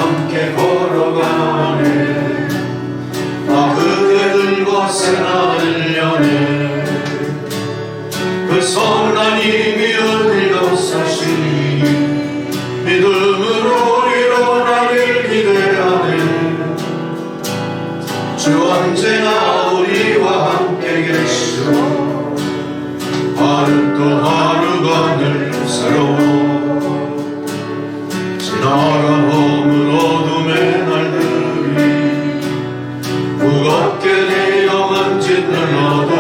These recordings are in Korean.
함께 걸어가네. 나 그대들과 새날을 여네. 그 선하님이 어디 감싸시니 믿음으로 일어나길 기대하네. 주 언제나 우리와 함께 계시오. 하루 또 하루가 늘 새로워. 지나간 허물 어둠의 날들이 무겁게 내 영혼 짓눌러도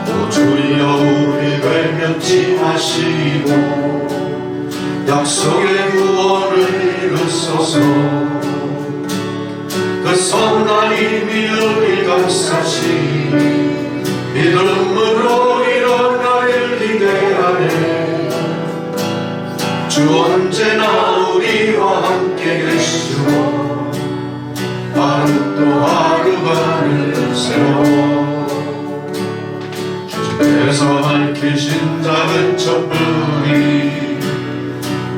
또 주여 우리 외면치 마시고 약속의 구원을 이루소서. 그 선하님이 우리 감싸시니 믿음으로 일어나길 기대하네. 주 언제나 우리와 함께 계시오. 하루 또 하루가 늘 새로워. 주께서 밝히신 작은 촛불이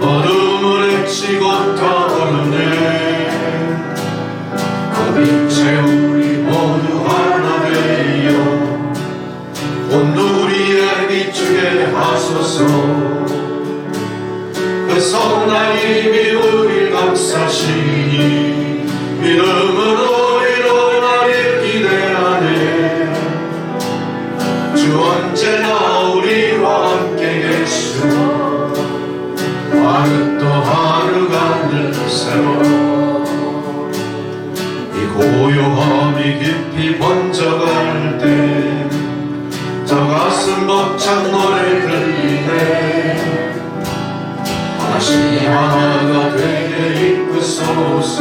어둠을 헤치고 타오르네. 그 빛에 우리 모두 하나 되어 온 우리의 비추게 하소서. 그 선하님이 우릴 감싸시니 믿음으로 일어나길 기대하네. 주 언제나 우리와 함께 계시오. 하루 또 하루가 늘 새로워. 이 고요함이 깊이 번져갈 때 저 가슴 벅찬 노래 들리네. 다시 하나가 되게 이끄소서.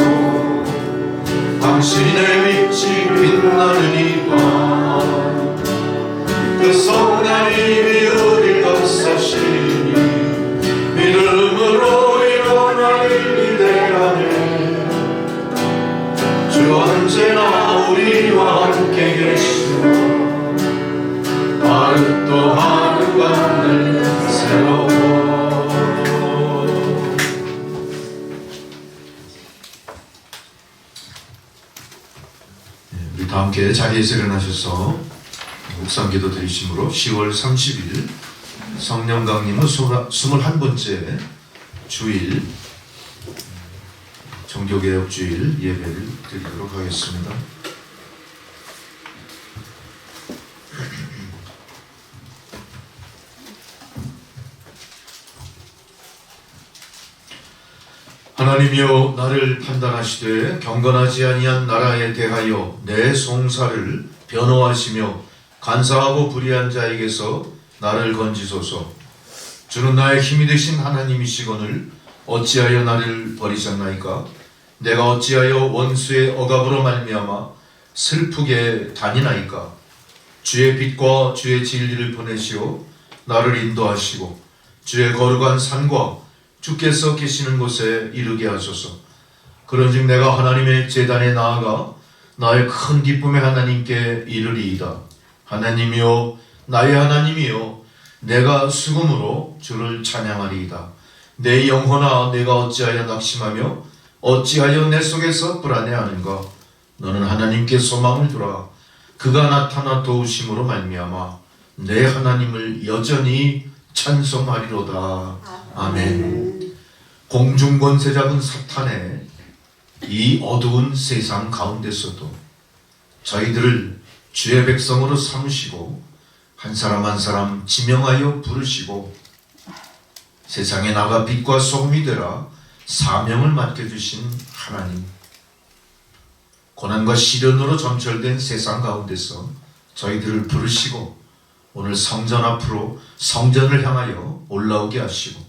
당신의 빛이 빛나는 이 밤 그 선하님이 우리 감싸시니 믿음으로 일어나길 기대하네. 주 언제나 우리와 함께 계시오. 하루 또 하루가 늘 새로워. 우리 다 함께 자리에서 일어나셔서 묵상기도 드리심으로 10월 30일 성령 강림은 21번째 주일 종교개혁 주일 예배를 드리도록 하겠습니다. 하나님이여 나를 판단하시되 경건하지 아니한 나라에 대하여 내 송사를 변호하시며 간사하고 불의한 자에게서 나를 건지소서. 주는 나의 힘이 되신 하나님이시거늘 어찌하여 나를 버리셨나이까. 내가 어찌하여 원수의 억압으로 말미암아 슬프게 다니나이까. 주의 빛과 주의 진리를 보내시오 나를 인도하시고 주의 거룩한 산과 주께서 계시는 곳에 이르게 하소서. 그런즉 내가 하나님의 제단에 나아가 나의 큰 기쁨의 하나님께 이르리이다. 하나님이여 나의 하나님이여 내가 수금으로 주를 찬양하리이다. 내 영혼아 내가 어찌하여 낙심하며 어찌하여 내 속에서 불안해하는가. 너는 하나님께 소망을 두라. 그가 나타나 도우심으로 말미암아 내 하나님을 여전히 찬송하리로다. 아멘. 공중권세 잡은 사탄의 이 어두운 세상 가운데서도 저희들을 주의 백성으로 삼으시고 한 사람 한 사람 지명하여 부르시고 세상에 나가 빛과 소금이 되라 사명을 맡겨주신 하나님. 고난과 시련으로 점철된 세상 가운데서 저희들을 부르시고 오늘 성전 앞으로 성전을 향하여 올라오게 하시고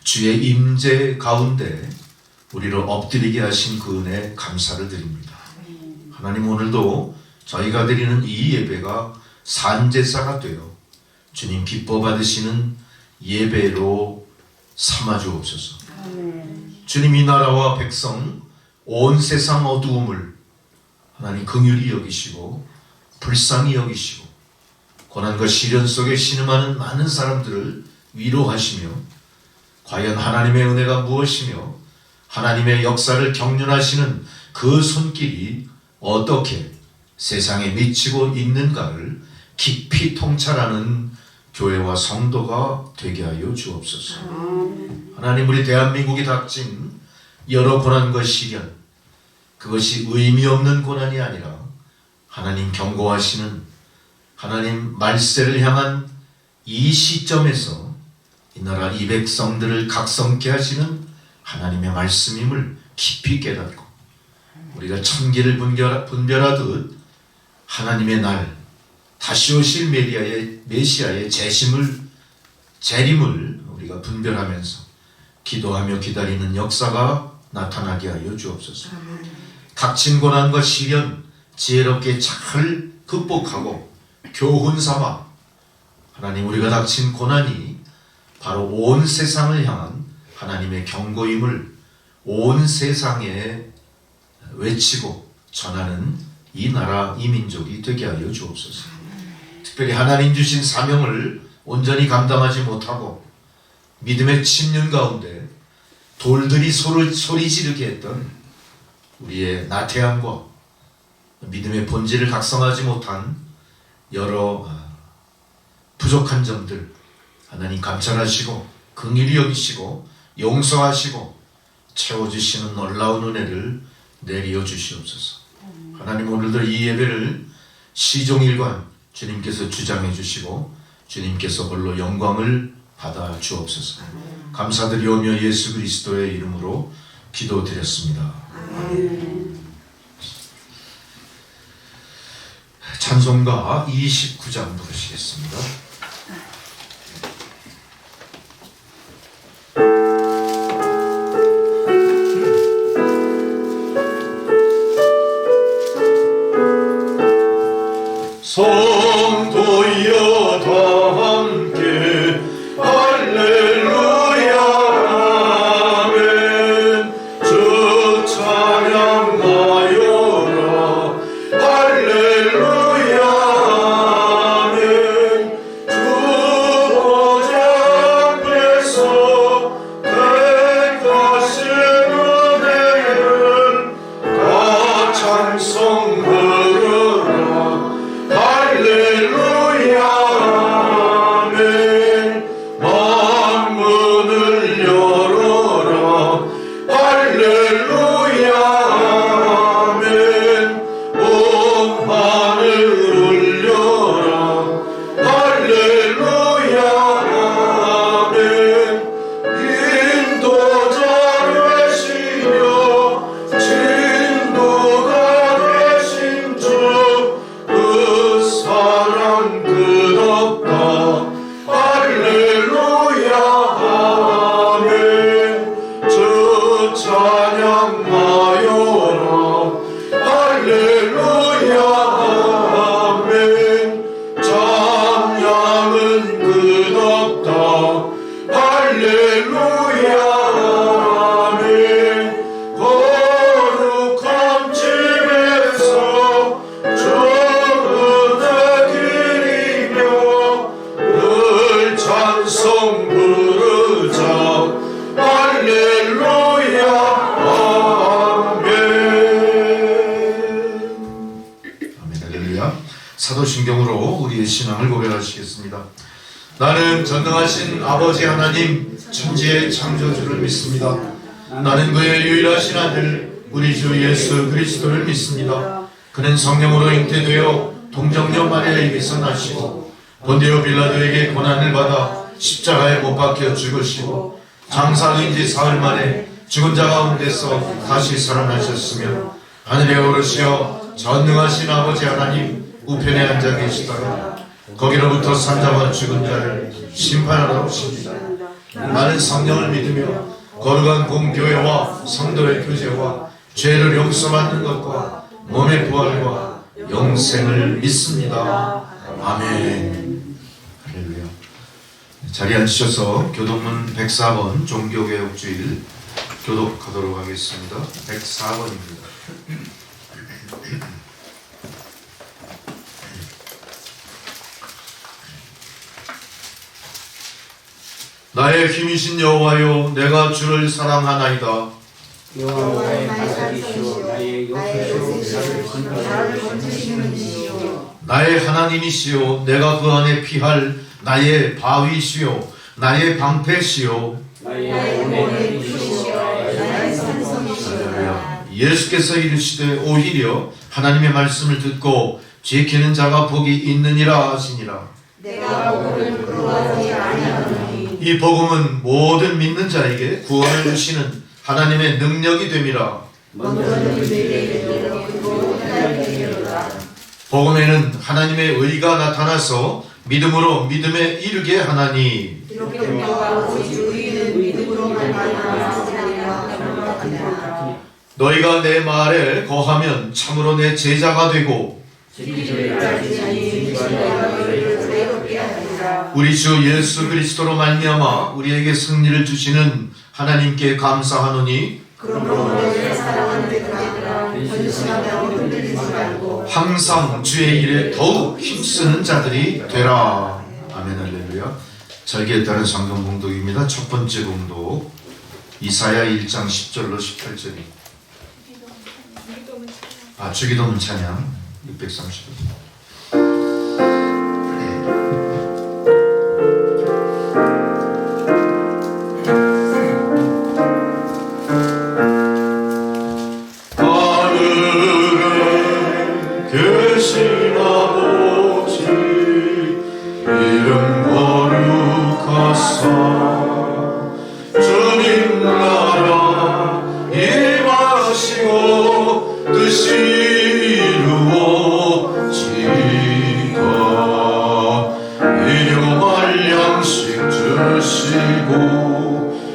주의 임재 가운데 우리를 엎드리게 하신 그 은혜 감사를 드립니다. 하나님 오늘도 저희가 드리는 이 예배가 산제사가 되어 주님 기뻐 받으시는 예배로 삼아 주옵소서. 주님 이 나라와 백성 온 세상 어두움을 하나님 긍휼히 여기시고 불쌍히 여기시고 고난과 시련 속에 신음하는 많은 사람들을 위로하시며 과연 하나님의 은혜가 무엇이며 하나님의 역사를 경륜하시는 그 손길이 어떻게 세상에 미치고 있는가를 깊이 통찰하는 교회와 성도가 되게 하여 주옵소서. 하나님, 우리 대한민국이 닥친 여러 고난과 시련, 그것이 의미 없는 고난이 아니라 하나님 경고하시는 하나님 말세를 향한 이 시점에서 이 나라 이 백성들을 각성케 하시는 하나님의 말씀임을 깊이 깨닫고 우리가 천기를 분별하듯 하나님의 날 다시 오실 메시아의 재림을 우리가 분별하면서 기도하며 기다리는 역사가 나타나게 하여 주옵소서. 닥친 고난과 시련 지혜롭게 잘 극복하고 교훈 삼아 하나님, 우리가 닥친 고난이 바로 온 세상을 향한 하나님의 경고임을 온 세상에 외치고 전하는 이 나라 이 민족이 되게 하여 주옵소서. 특별히 하나님 주신 사명을 온전히 감당하지 못하고 믿음의 침륜 가운데 돌들이 소리 지르게 했던 우리의 나태함과 믿음의 본질을 각성하지 못한 여러 부족한 점들 하나님 감찰하시고 긍휼히 여기시고 용서하시고 채워주시는 놀라운 은혜를 내리어 주시옵소서. 하나님, 오늘도 이 예배를 시종일관 주님께서 주장해 주시고 주님께서 홀로 영광을 받아 주옵소서. 감사드리오며 예수 그리스도의 이름으로 기도드렸습니다. 찬송가 29장 부르시겠습니다. 성도여 다 함께 할렐루야 아멘. 주 찬양하여라 할렐루야 아멘. 주 보좌 앞에서 택하신 은혜를 다 찬송하여라 할렐루야 아멘. 만문을 열어라 할렐루야 아멘. 온 하늘 울려라 할렐루야 아멘. 인도자 되시며 진도가 되신 주 그 사랑 끝없다 할렐루야 아멘. 주 찬양하여라 할렐루야 아멘. 찬양은 끝없다 할렐루야 아멘. 거룩한 집에서 주의 기리며 늘 찬송 부르자 할렐루야 아멘. 아멘. 할렐루야. 사도신경으로 우리의 신앙을 고백하시겠습니다. 나는 전능하신 아버지 하나님 천지의 창조주를 믿습니다. 나는 그의 유일하신 아들 우리 주 예수 그리스도를 믿습니다. 그는 성령으로 잉태되어 동정녀 마리아에게서 나시고 본디오 빌라도에게 고난을 받아 십자가에 못 박혀 죽으시고 장사된 지 사흘 만에 죽은 자 가운데서 다시 살아나셨으며 하늘에 오르시어 전능하신 아버지 하나님 우편에 앉아 계시다가 거기로부터 산자와 죽은 자를 심판하러 오십니다. 나는 성령을 믿으며 거룩한 공교회와 성도의 교제와 죄를 용서받는 것과 몸의 부활과 영생을 믿습니다. 아멘. 할렐루야. 자리에 앉으셔서 교독문 104번 종교개혁주일 교독하도록 하겠습니다. 104번입니다. 나의 힘이신 여호와여, 내가 주를 사랑하나이다. 여호와 나의 반석이시오 나의 요새시오 나를 건지시는 이시오 나의 하나님이시오 내가 그 안에 피할 나의 바위시오 나의 방패시오 나의 구원이시오 나의 산성이시오 예수께서 이르시되 오히려 하나님의 말씀을 듣고 지키는 자가 복이 있느니라 하시니라. 내가 복음을 그러하지 아니하노니 이 복음은 모든 믿는 자에게 구원을 주시는 하나님의 능력이 됨이라. 먼저는 내게 그리고 하나님께 이르라 복음에는 하나님의 의가 나타나서 믿음으로 믿음에 이르게 하나니 이렇게 오직 의인은 믿음으로만 말미암아 생각한다 너희가 내 말에 거하면 참으로 내 제자가 되고 우리 주 예수 그리스도로 말미암아 우리에게 승리를 주시는 하나님께 감사하노니 그러므로 내 사랑하는 자들아 전심하며 흔들리지 말고 항상 주의 일에 더욱 힘쓰는 자들이 되라. 아멘 할렐루야. 절기에 따른 성경 봉독입니다. 첫 번째 봉독 이사야 1장 10절로 18절이 주기도문 찬양 630원. 계신 아버지 이름 거룩하사 주님 나라 임하시고 뜻이 이루어지다 일용할 양식 주시고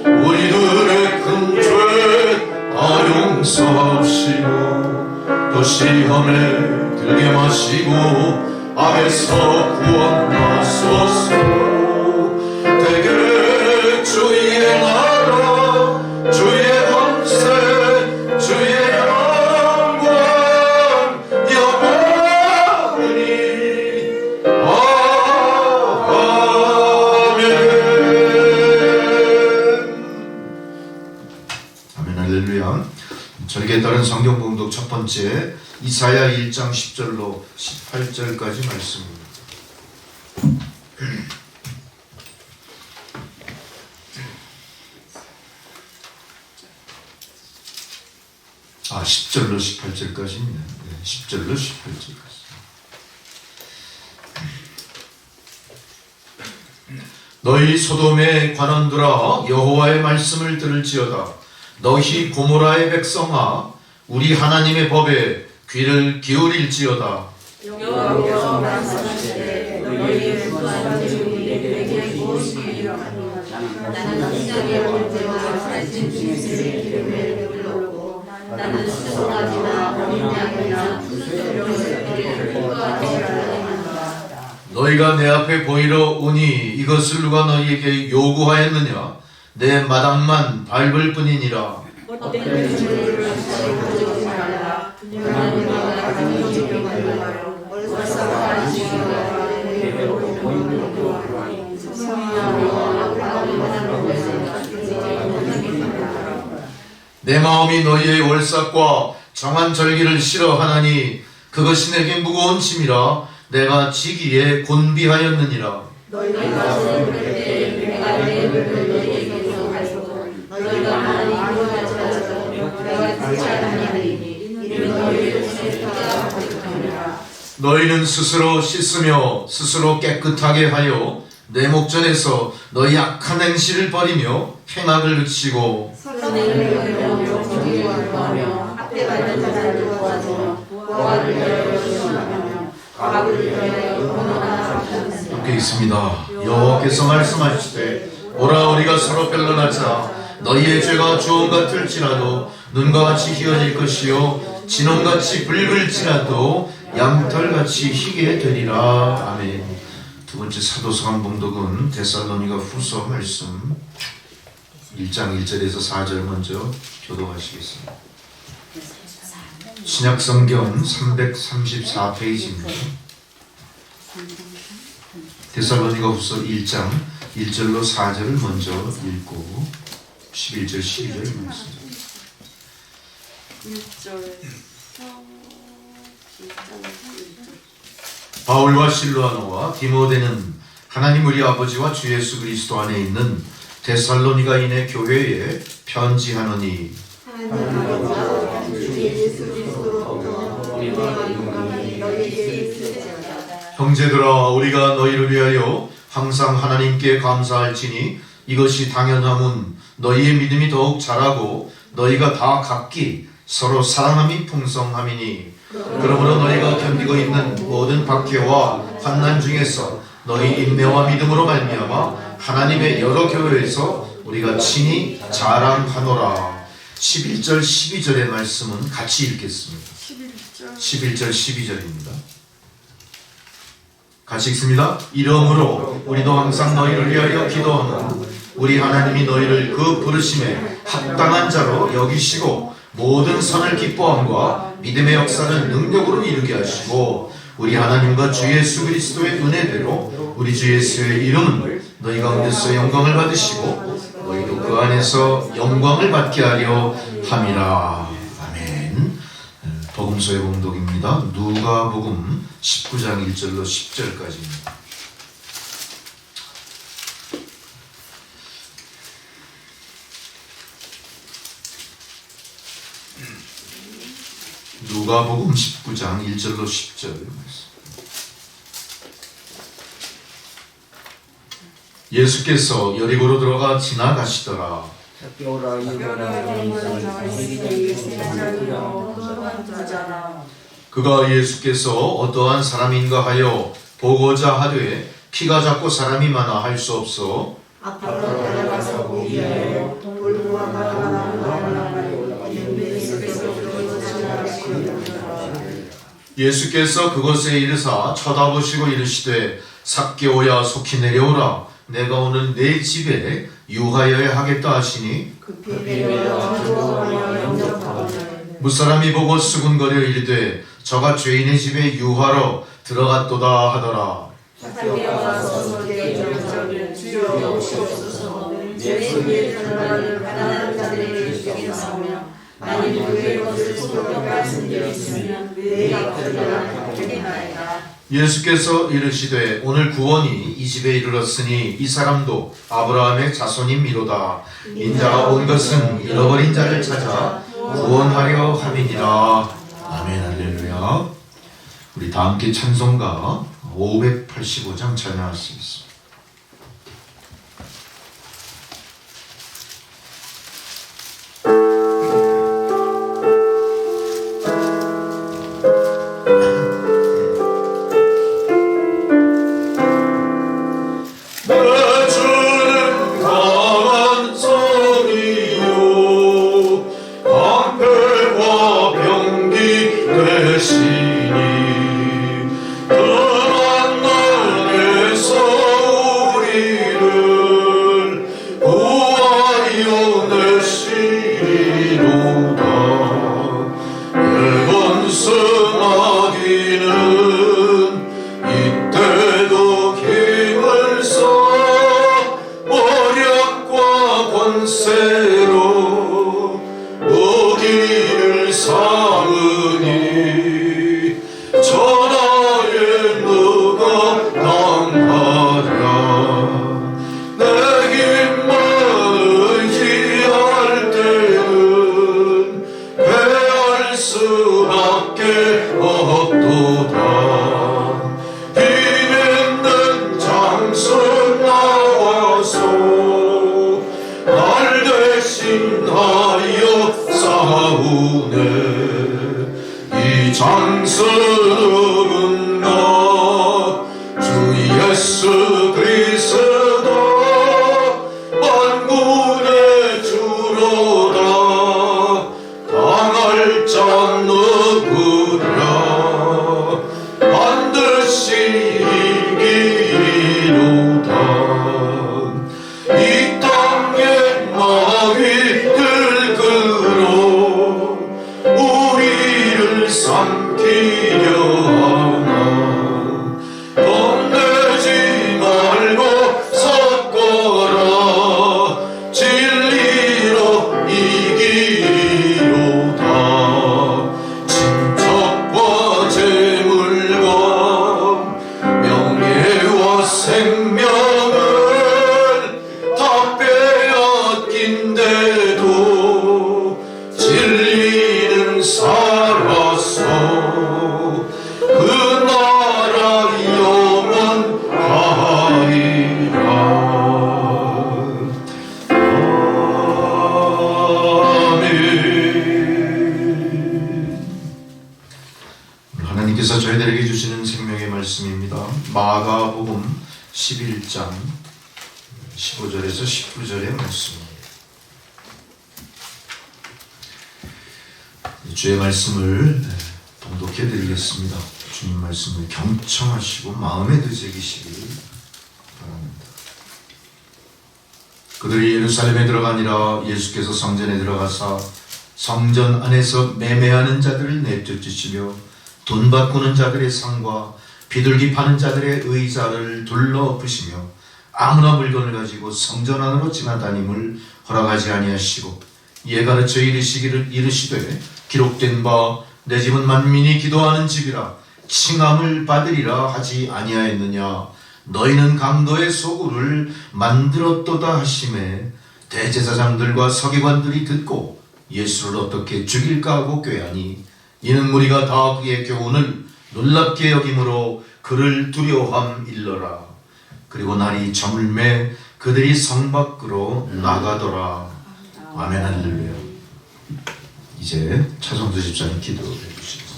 우리들의 큰 죄 다 용서하시고 또 시험에 들게 마시고 악에서 구원하소서. 대개 주의 나라 주의 권세 주의 영광 영원히 아멘 할렐루야. 절기에 따른 성경 봉독 첫 번째 이사야 1장 10절로 18절까지 말씀입니다. 아, 10절로 18절까지입니다. 네, 10절로 18절까지. 너희 소돔의 관원들아 여호와의 말씀을 들을지어다. 너희 고모라의 백성아 우리 하나님의 법에 귀를 기울일지어다. 여호와께서 말씀하시되 너희의 구하는 내게 무엇이요 나는 시장의 문제와 살찐 짐승의 기름을 불렀고 나는 수송아지나 어린 양이나 푸른새를 구하지 않았다. 너희가 내 앞에 보이러 오니 이것을 누가 너희에게 요구하였느냐? 내 마당만 밟을 뿐이니라. 헛된 줄을 가지고 말라 하나님과 가정이 병하여 월사와 안식과 내게로 보이는 것과 성령과 바라보는 내 마음이 너희의 월삭과 정한 절기를 싫어하나니 그것이 내게 무거운 짐이라 내가 지기에 곤비하였느니라. 너희가 세울 때 내가 내 입을 너희에게서 가지고 너희가 많이 이루어져서 내가 듣지 않으리니 이는 너희를 세우다 하리라. 너희는 스스로 씻으며 스스로 깨끗하게 하여 내 목전에서 너희 악한 행실을 버리며 행악을 그치고 선행을 배우며 정의를 구하며 학대받는 자를 도와주며 보화를 열어주시며 과학을 위하여 영원한 하셨으니 함께 있습니다. 여호와께서 말씀하시되 오라 우리가 서로 변론하자. 너희의 죄가 주홍 같을지라도 눈과 같이 희어질 것이요 진홍같이 붉을지라도 양털같이 희게 되리라. 아멘. 두 번째 사도성경 봉독은 데살로니가 후서 말씀 1장 1절에서 4절 먼저 교독하시겠습니다. 신약성경 334페이지입니다. 데살로니가 후서 1장 1절로 4절을 먼저 읽고 11절 12절 말씀. 바울과 실로아노와 디모데는 하나님 우리 아버지와 주 예수 그리스도 안에 있는 데살로니가인의 교회에 편지하노니 하나님 아버지와 주 예수 그리스도로부터 우리와 영광이 너희에게 있을지어다. 형제들아 우리가 너희를 위하여 항상 하나님께 감사할지니 이것이 당연함은 너희의 믿음이 더욱 자라고 너희가 다 각기 서로 사랑함이 풍성함이니 그러므로 너희가 견디고 있는 모든 박해와 환난 중에서 너희 인내와 믿음으로 말미암아 하나님의 여러 교회에서 우리가 친히 자랑하노라. 11절 12절의 말씀은 같이 읽겠습니다. 11절 12절입니다. 같이 읽습니다. 이러므로 우리도 항상 너희를 위하여 기도하노 우리 하나님이 너희를 그 부르심에 합당한 자로 여기시고 모든 선을 기뻐함과 믿음의 역사를 능력으로 이루게 하시고 우리 하나님과 주 예수 그리스도의 은혜대로 우리 주 예수의 이름은 너희 가운데서 영광을 받으시고 너희도 그 안에서 영광을 받게 하려 함이라. 아멘. 복음서의 봉독입니다. 누가복음 19장 1절로 10절까지입니다. 누가복음 19장 1절로 10절 말씀. 예수께서 여리고로 들어가 지나가시더라. 그가 예수께서 어떠한 사람인가 하여 보고자 하되 키가 작고 사람이 많아 할 수 없어 앞으로 달려가서 보기에 돌과 예수께서 그것에 이르사 쳐다보시고 이르시되 삭개오야 속히 내려오라 내가 오늘 내 집에 유하여야 하겠다 하시니 무사람이 보고 수군거려 이르되 저가 죄인의 집에 유하러 들어갔도다 하더라. 예수께서 이르시되 오늘 구원이 이 집에 이르렀으니 이 사람도 아브라함의 자손임이로다. 인자가 온 것은 잃어버린 자를 찾아 구원하려 함이니라. 아멘. 할렐루야. 우리 다 함께 찬송가 585장 찬양할 수 있습니다. 장성은 나 주 예수 그리스도 만군의 주로다. 당할 자 누구랴 반드시 이기리로다. 이 땅의 마귀 들그러 우리를 삼키려 말씀입니다. 마가복음 11장 15절에서 19절의 말씀입니다. 주의 말씀을 봉독해 드리겠습니다. 주님 말씀을 경청하시고 마음에 드새기시길 바랍니다. 그들이 예루살렘에 들어가니라. 예수께서 성전에 들어가사 성전 안에서 매매하는 자들을 내쫓으시며 돈 바꾸는 자들의 상과 비둘기 파는 자들의 의자를 둘러엎으시며 아무나 물건을 가지고 성전 안으로 지나다님을 허락하지 아니하시고 이에 가르쳐 이르시되 기록된 바 내 집은 만민이 기도하는 집이라 칭함을 받으리라 하지 아니하였느냐. 너희는 강도의 소굴을 만들었도다 하시매 대제사장들과 서기관들이 듣고 예수를 어떻게 죽일까 하고 꾀하니 이는 무리가 다 그의 교훈을 놀랍게 여김으로 그를 두려워함일러라. 그리고 날이 저물매 그들이 성 밖으로 나가더라. 아멘. 할렐루야. 이제 차성수 집사님 기도해 주시겠습니다.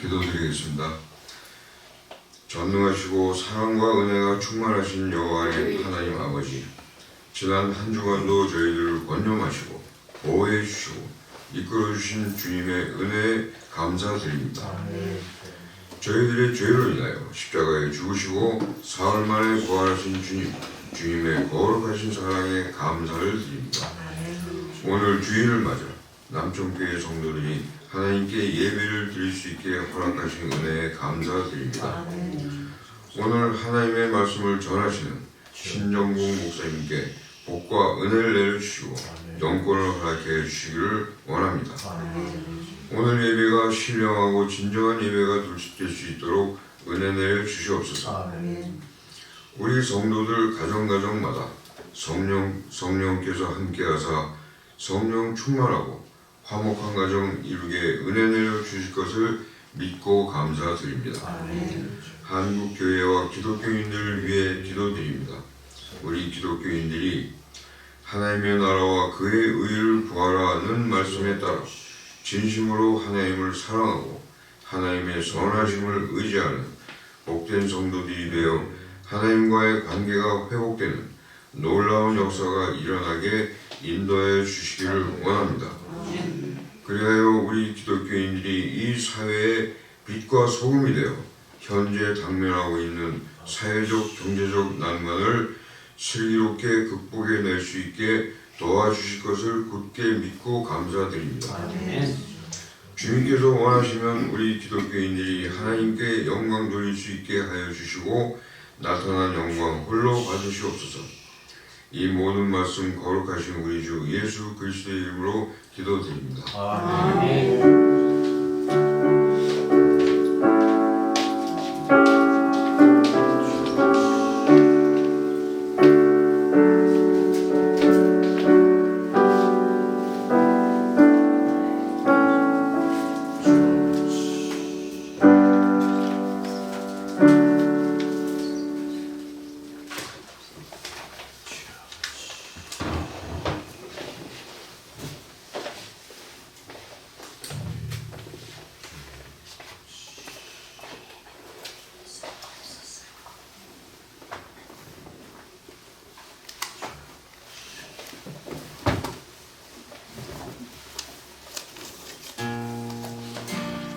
기도드리겠습니다. 전능하시고 사랑과 은혜가 충만하신 여호와의 하나님 아버지, 지난 한 주간도 저희들을 권념하시고 보호해 주시고 이끌어 주신 주님의 은혜에 감사드립니다. 저희들의 죄로 인하여 십자가에 죽으시고 사흘 만에 부활하신 주님의 거룩하신 사랑에 감사를 드립니다. 오늘 주일을 맞아 남천교회 성도들이 하나님께 예배를 드릴 수 있게 허락하신 은혜에 감사드립니다. 오늘 하나님의 말씀을 전하시는 신정국 목사님께 복과 은혜를 내려주시고 영권을 허락해 주시기를 원합니다. 오늘 예배가 신령하고 진정한 예배가 될 수 있도록 은혜 내려주시옵소서. 우리 성도들 가정가정마다 성령께서 함께하사 성령 충만하고 화목한 가정 이루게 은혜 내려 주실 것을 믿고 감사드립니다. 한국교회와 기독교인들을 위해 기도드립니다. 우리 기독교인들이 하나님의 나라와 그의 의를 구하라는 말씀에 따라 진심으로 하나님을 사랑하고 하나님의 선하심을 의지하는 복된 성도들이 되어 하나님과의 관계가 회복되는 놀라운 역사가 일어나게 인도해 주시기를 원합니다. 그리하여 우리 기독교인들이 이 사회의 빛과 소금이 되어 현재 당면하고 있는 사회적 경제적 난관을 슬기롭게 극복해낼 수 있게 도와주실 것을 굳게 믿고 감사드립니다. 주님께서 원하시면 우리 기독교인들이 하나님께 영광 돌릴 수 있게 하여 주시고 나타난 영광 홀로 받으시옵소서. 이 모든 말씀 거룩하신 우리 주 예수 그리스도의 이름으로 기도드립니다. 아멘.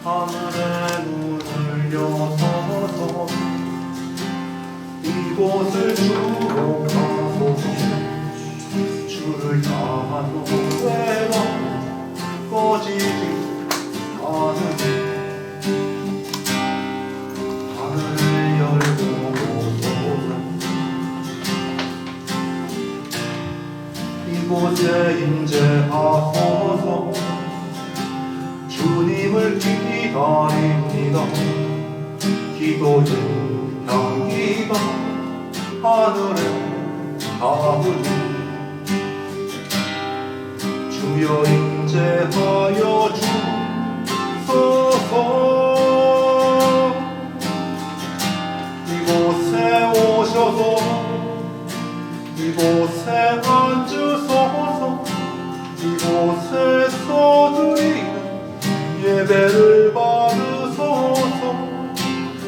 하늘의 문을 여서서 이곳을 주목하고 주를 향한 노래가 꺼지지 않은 하늘을 열고 이곳에 임재하소서. 주님을 기다립니다. 기도의 향기가 하늘에 닿으니 주여 임재 임재하여 주소서. 이곳에 오셔서 이곳에 앉으소서. 이곳에서 드리는 예배를 받으소서.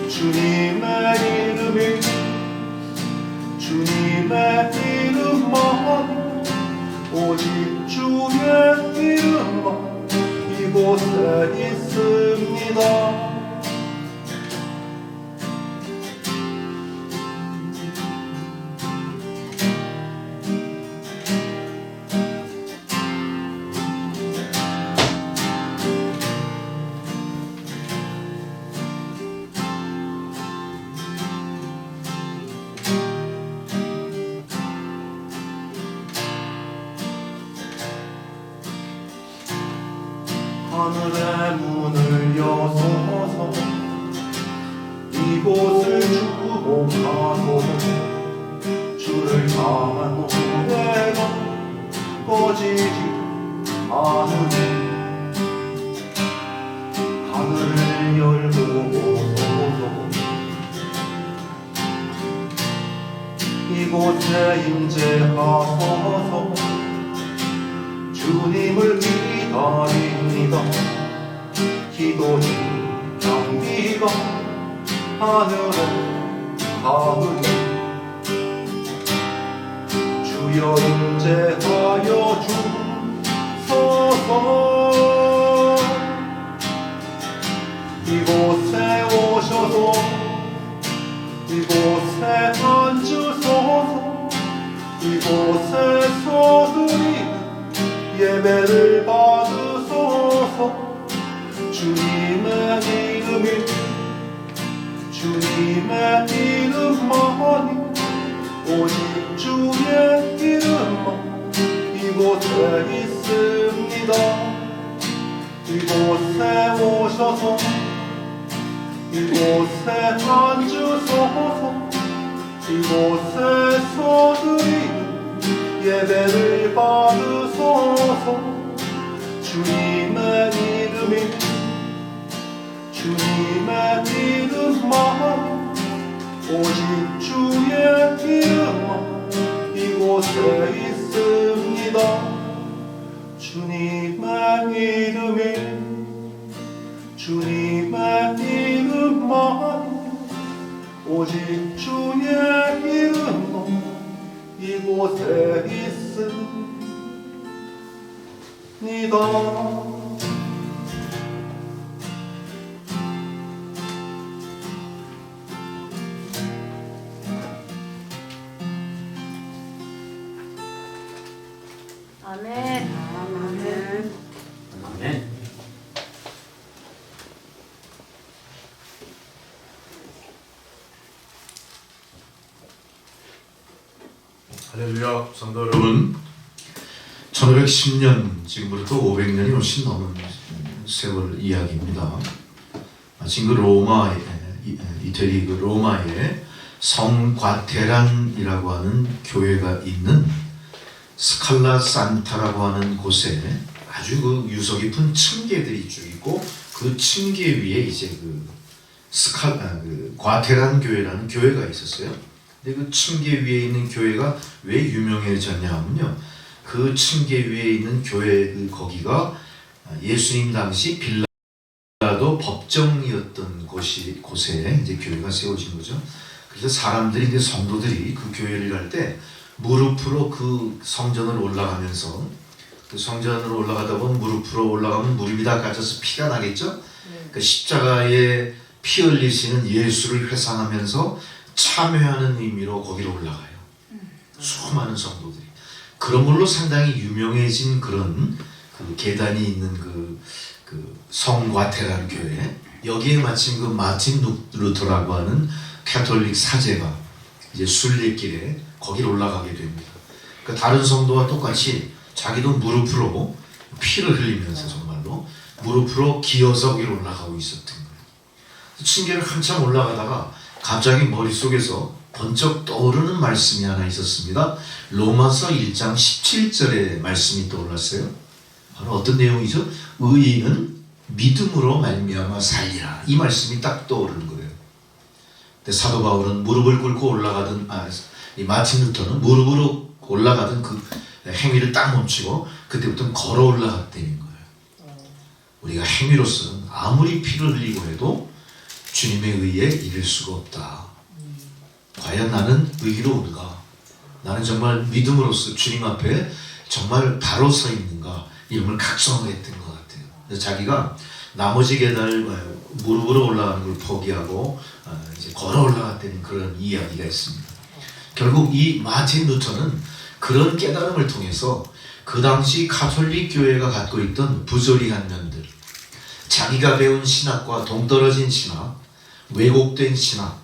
주님의 이름이 주님의 이름만 오직 주의 이름만 이곳에 있습니다. 하늘의 문을 여소서. 이곳을 주목하소서. 주를 향한 노래가 꺼지지 않으니 하늘을 열고 오소서. 이곳에 임재하소서. 주님을 기다립니다. 기도의 향기가 하늘에 닿으니 주여 임재하여 주소서. 이곳에 오셔서 이곳에 앉으소서. 이곳에서 드리는 예배를 받으소서. 주님의 이름이 주님의 이름만이 오직 주의 이름만 이곳에 있습니다. 이곳에 오셔서 이곳에 앉으소서. 이곳에서 드리는 예배를 받으소서. 주님의 이름이 주님의 이름만 오직 주의 이름만 이곳에 있습니다. 주님의 이름이 주님의 이름만 오직 주의 이름만 이곳에 있습니다. 아멘. 아멘. 아멘. 할렐루야. 성도 여러분, 1510년 지금부터 500년이 훨씬 넘은 세월 이야기입니다. 지금 그 로마에 이태리 그 로마에 성과테란이라고 하는 교회가 있는 스칼라 산타라고 하는 곳에 아주 그 유서 깊은 층계들이 쭉 있고 그 층계 위에 이제 그 과테란 교회라는 교회가 있었어요. 근데 그 층계 위에 있는 교회가 왜 유명해졌냐 하면요, 그 층계 위에 있는 교회 거기가 예수님 당시 빌라도 법정이었던 곳에 이제 교회가 세워진 거죠. 그래서 사람들이 이제 성도들이 그 교회를 갈 때 무릎으로 그 성전을 올라가면서 그 성전으로 올라가다 보면 무릎으로 올라가면 무릎이 다 까져서 피가 나겠죠. 그 십자가에 피 흘리시는 예수를 회상하면서 참여하는 의미로 거기로 올라가요. 수많은 성도들이. 그런 걸로 상당히 유명해진 그런 그 계단이 있는 그 성과테란 교회. 여기에 마침 그 마틴 루터라고 하는 가톨릭 사제가 이제 순례길에 거기로 올라가게 됩니다. 그 다른 성도와 똑같이 자기도 무릎으로 피를 흘리면서 정말로 무릎으로 기어서 거기로 올라가고 있었던 거예요. 층계를 한참 올라가다가 갑자기 머릿속에서 번쩍 떠오르는 말씀이 하나 있었습니다. 로마서 1장 17절의 말씀이 떠올랐어요. 바로 어떤 내용이죠? 의인은 믿음으로 말미암아 살리라. 이 말씀이 딱 떠오르는 거예요. 근데 사도 바울은 무릎을 꿇고 올라가던 이 마틴 루터는 무릎으로 올라가던 그 행위를 딱 멈추고 그때부터는 걸어 올라갔다는 거예요. 우리가 행위로서는 아무리 피를 흘리고 해도 주님의 의에 이를 수가 없다. 과연 나는 의로운가? 나는 정말 믿음으로써 주님 앞에 정말 바로 서 있는가? 이런 걸 각성을 했던 것 같아요. 그래서 자기가 나머지 계단을 무릎으로 올라가는 걸 포기하고 이제 걸어 올라갔다는 그런 이야기가 있습니다. 결국 이 마틴 루터는 그런 깨달음을 통해서 그 당시 가톨릭 교회가 갖고 있던 부조리한 면들, 자기가 배운 신학과 동떨어진 신학, 왜곡된 신학,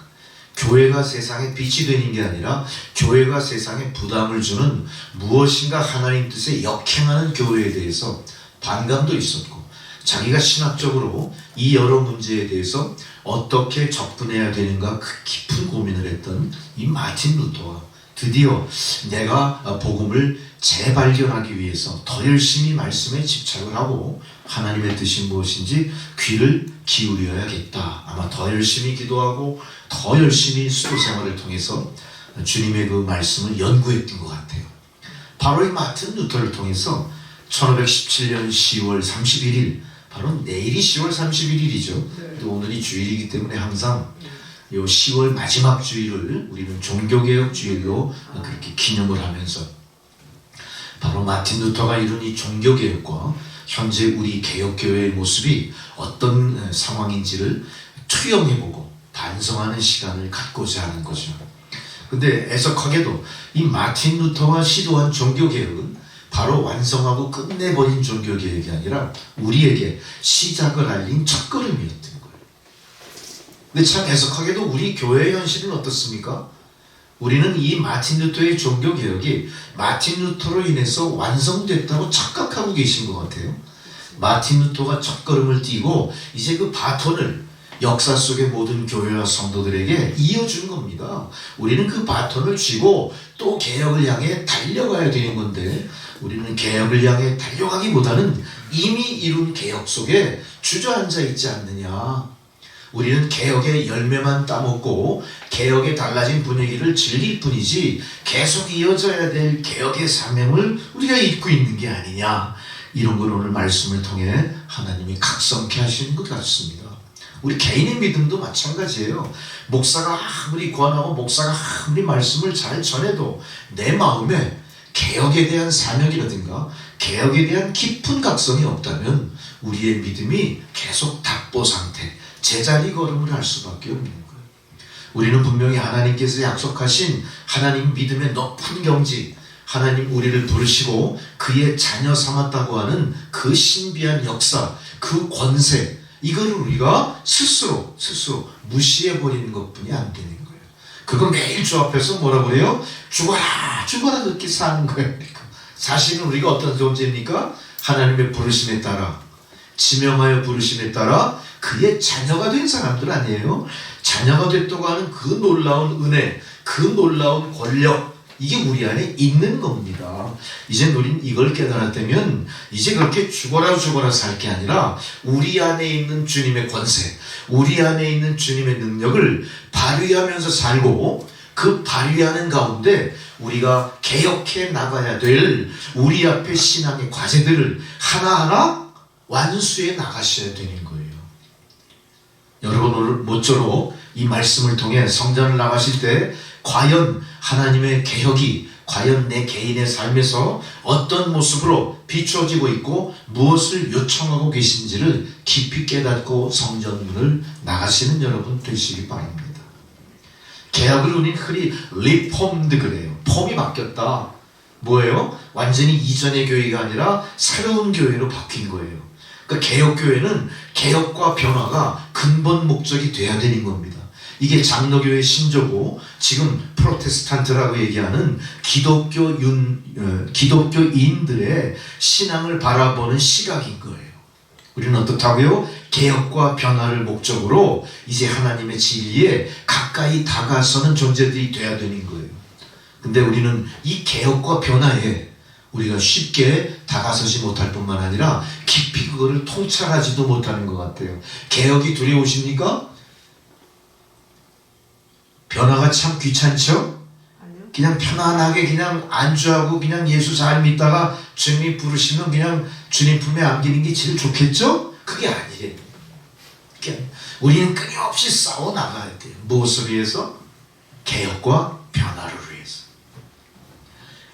교회가 세상에 빛이 되는 게 아니라 교회가 세상에 부담을 주는 무엇인가 하나님 뜻에 역행하는 교회에 대해서 반감도 있었고, 자기가 신학적으로 이 여러 문제에 대해서 어떻게 접근해야 되는가 그 깊은 고민을 했던 이 마틴 루터와 드디어 내가 복음을 재발견하기 위해서 더 열심히 말씀에 집착을 하고 하나님의 뜻이 무엇인지 귀를 기울여야겠다. 아마 더 열심히 기도하고 더 열심히 수도 생활을 통해서 주님의 그 말씀을 연구했던 것 같아요. 바로 이 마틴 루터를 통해서 1517년 10월 31일, 바로 내일이 10월 31일이죠. 또 오늘이 주일이기 때문에 항상 요 10월 마지막 주일을 우리는 종교개혁 주일로 그렇게 기념을 하면서 바로 마틴 루터가 이룬 이 종교개혁과 현재 우리 개혁교회의 모습이 어떤 상황인지를 투영해보고 반성하는 시간을 갖고자 하는 거죠. 근데 애석하게도 이 마틴 루터가 시도한 종교개혁은 바로 완성하고 끝내버린 종교개혁이 아니라 우리에게 시작을 알린 첫걸음이었던 거예요. 근데 참 애석하게도 우리 교회의 현실은 어떻습니까? 우리는 이 마틴 루터의 종교개혁이 마틴 루터로 인해서 완성됐다고 착각하고 계신 것 같아요. 마틴 루터가 첫걸음을 띄고 이제 그 바톤을 역사 속의 모든 교회와 성도들에게 이어준 겁니다. 우리는 그 바톤을 쥐고 또 개혁을 향해 달려가야 되는 건데, 우리는 개혁을 향해 달려가기보다는 이미 이룬 개혁 속에 주저앉아 있지 않느냐. 우리는 개혁의 열매만 따먹고 개혁에 달라진 분위기를 즐길 뿐이지 계속 이어져야 될 개혁의 사명을 우리가 잊고 있는 게 아니냐. 이런 걸 오늘 말씀을 통해 하나님이 각성케 하시는 것 같습니다. 우리 개인의 믿음도 마찬가지예요. 목사가 아무리 권하고 목사가 아무리 말씀을 잘 전해도 내 마음에 개혁에 대한 사명이라든가 개혁에 대한 깊은 각성이 없다면 우리의 믿음이 계속 답보 상태, 제자리 걸음을 할 수밖에 없는 거예요. 우리는 분명히 하나님께서 약속하신 하나님 믿음의 높은 경지, 하나님 우리를 부르시고 그의 자녀 삼았다고 하는 그 신비한 역사, 그 권세, 이거를 우리가 스스로 무시해버리는 것뿐이 안 되는 거예요. 그걸 매일 주 앞에서 뭐라 그래요? 죽어라 죽어라 그렇게 사는 거예요. 사실은 우리가 어떤 존재입니까? 하나님의 부르심에 따라, 지명하여 부르심에 따라 그의 자녀가 된 사람들 아니에요? 자녀가 됐다고 하는 그 놀라운 은혜, 그 놀라운 권력, 이게 우리 안에 있는 겁니다. 이제 우린 이걸 깨달았다면 이제 그렇게 죽어라 살 게 아니라 우리 안에 있는 주님의 권세, 우리 안에 있는 주님의 능력을 발휘하면서 살고, 그 발휘하는 가운데 우리가 개혁해 나가야 될 우리 앞에 신앙의 과제들을 하나하나 완수해 나가셔야 되는 거예요. 여러분 오늘 모쪼록 이 말씀을 통해 성전을 나가실 때 과연 하나님의 개혁이 과연 내 개인의 삶에서 어떤 모습으로 비추어지고 있고 무엇을 요청하고 계신지를 깊이 깨닫고 성전문을 나가시는 여러분 되시기 바랍니다. 개혁을 우리는 흔히 리폼드 그래요. 폼이 바뀌었다. 뭐예요? 완전히 이전의 교회가 아니라 새로운 교회로 바뀐 거예요. 그러니까 개혁교회는 개혁과 변화가 근본 목적이 돼야 되는 겁니다. 이게 장로교회 신조고 지금 프로테스탄트라고 얘기하는 기독교인들의 신앙을 바라보는 시각인 거예요. 우리는 어떻다고요? 개혁과 변화를 목적으로 이제 하나님의 진리에 가까이 다가서는 존재들이 돼야 되는 거예요. 근데 우리는 이 개혁과 변화에 우리가 쉽게 다가서지 못할 뿐만 아니라 깊이 그거를 통찰하지도 못하는 것 같아요. 개혁이 두려우십니까? 변화가 참 귀찮죠? 그냥 편안하게 그냥 안주하고 그냥 예수 잘 믿다가 주님이 부르시면 그냥 주님 품에 안기는 게 제일 좋겠죠? 그게 아니래요. 우리는 끊임없이 싸워 나가야 돼요. 무엇을 위해서? 개혁과 변화를 위해서.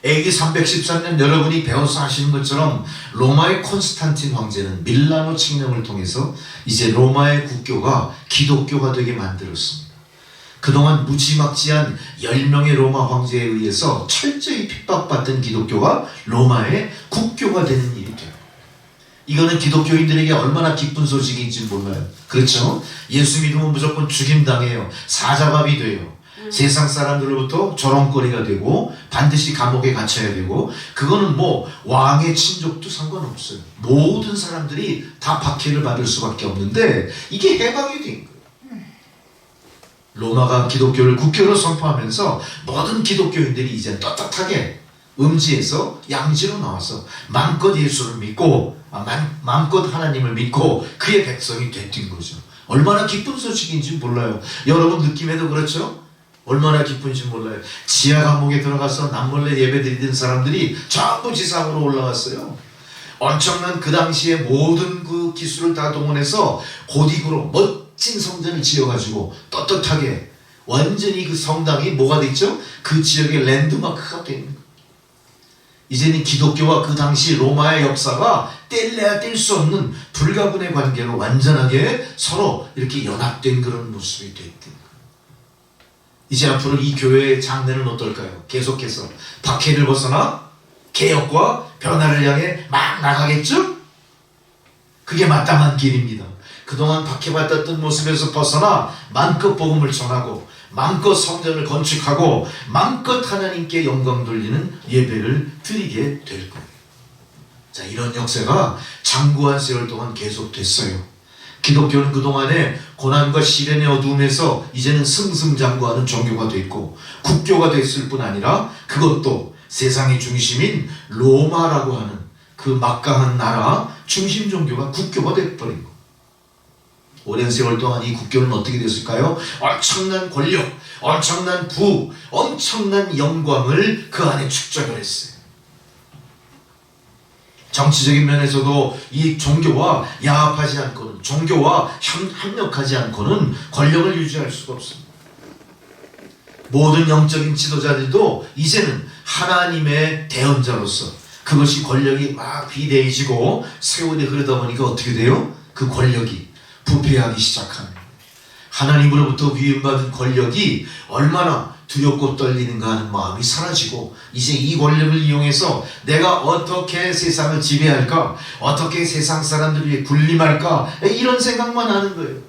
AD 313년 여러분이 배워서 아시는 것처럼 로마의 콘스탄틴 황제는 밀라노 칙령을 통해서 이제 로마의 국교가 기독교가 되게 만들었습니다. 그동안 무지막지한 10명의 로마 황제에 의해서 철저히 핍박받던 기독교가 로마의 국교가 되는 일이 돼요. 이거는 기독교인들에게 얼마나 기쁜 소식인지 몰라요. 그렇죠? 예수 믿으면 무조건 죽임당해요. 사자밥이 돼요. 세상 사람들로부터 조롱거리가 되고 반드시 감옥에 갇혀야 되고, 그거는 뭐 왕의 친족도 상관없어요. 모든 사람들이 다 박해를 받을 수밖에 없는데 이게 해방이 된 거예요. 로마가 기독교를 국교로 선포하면서 모든 기독교인들이 이제 떳떳하게 음지에서 양지로 나와서 마음껏 예수를 믿고 마음껏 하나님을 믿고 그의 백성이 됐던 거죠. 얼마나 기쁜 소식인지 몰라요. 여러분 느낌에도 그렇죠? 얼마나 기쁜지 몰라요. 지하 감옥에 들어가서 남몰래 예배드리던 사람들이 전부 지상으로 올라왔어요. 엄청난 그 당시에 모든 그 기술을 다 동원해서 고딕으로 멋진 성전을 지어가지고 떳떳하게 완전히 그 성당이 뭐가 됐죠? 그 지역의 랜드마크가 되는 거예요. 이제는 기독교와 그 당시 로마의 역사가 뗄래야 뗄 수 없는 불가분의 관계로 완전하게 서로 이렇게 연합된 그런 모습이 됐던 거예요. 이제 앞으로 이 교회의 장래는 어떨까요? 계속해서 박해를 벗어나 개혁과 변화를 향해 막 나가겠죠? 그게 마땅한 길입니다. 그동안 박해받았던 모습에서 벗어나 마음껏 복음을 전하고 마음껏 성전을 건축하고 마음껏 하나님께 영광 돌리는 예배를 드리게 될 거예요. 자, 이런 역사가 장구한 세월 동안 계속됐어요. 기독교는 그동안에 고난과 시련의 어두움에서 이제는 승승장구하는 종교가 됐고 국교가 됐을 뿐 아니라 그것도 세상의 중심인 로마라고 하는 그 막강한 나라 중심 종교가 국교가 돼버린 거. 오랜 세월 동안 이 국교는 어떻게 됐을까요? 엄청난 권력, 엄청난 부, 엄청난 영광을 그 안에 축적을 했어요. 정치적인 면에서도 이 종교와 야합하지 않고는, 종교와 협력하지 않고는 권력을 유지할 수가 없습니다. 모든 영적인 지도자들도 이제는 하나님의 대언자로서 그것이 권력이 막 비대해지고 세월이 흐르다 보니까 어떻게 돼요? 그 권력이 부패하기 시작합니다. 하나님으로부터 위임받은 권력이 얼마나 두렵고 떨리는가 하는 마음이 사라지고 이제 이 권력을 이용해서 내가 어떻게 세상을 지배할까, 어떻게 세상 사람들을 위해 군림할까, 이런 생각만 하는 거예요.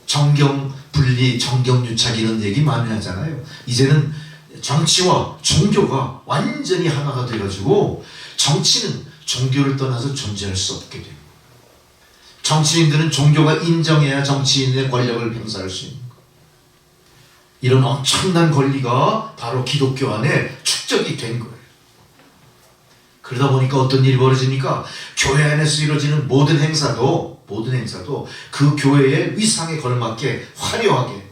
정경 분리, 정경 유착 이런 얘기 많이 하잖아요. 이제는 정치와 종교가 완전히 하나가 돼가지고 정치는 종교를 떠나서 존재할 수 없게 됩니다. 정치인들은 종교가 인정해야 정치인의 권력을 행사할 수 있는 거예요. 이런 엄청난 권리가 바로 기독교 안에 축적이 된 거예요. 그러다 보니까 어떤 일이 벌어집니까? 교회 안에서 이루어지는 모든 행사도 그 교회의 위상에 걸맞게 화려하게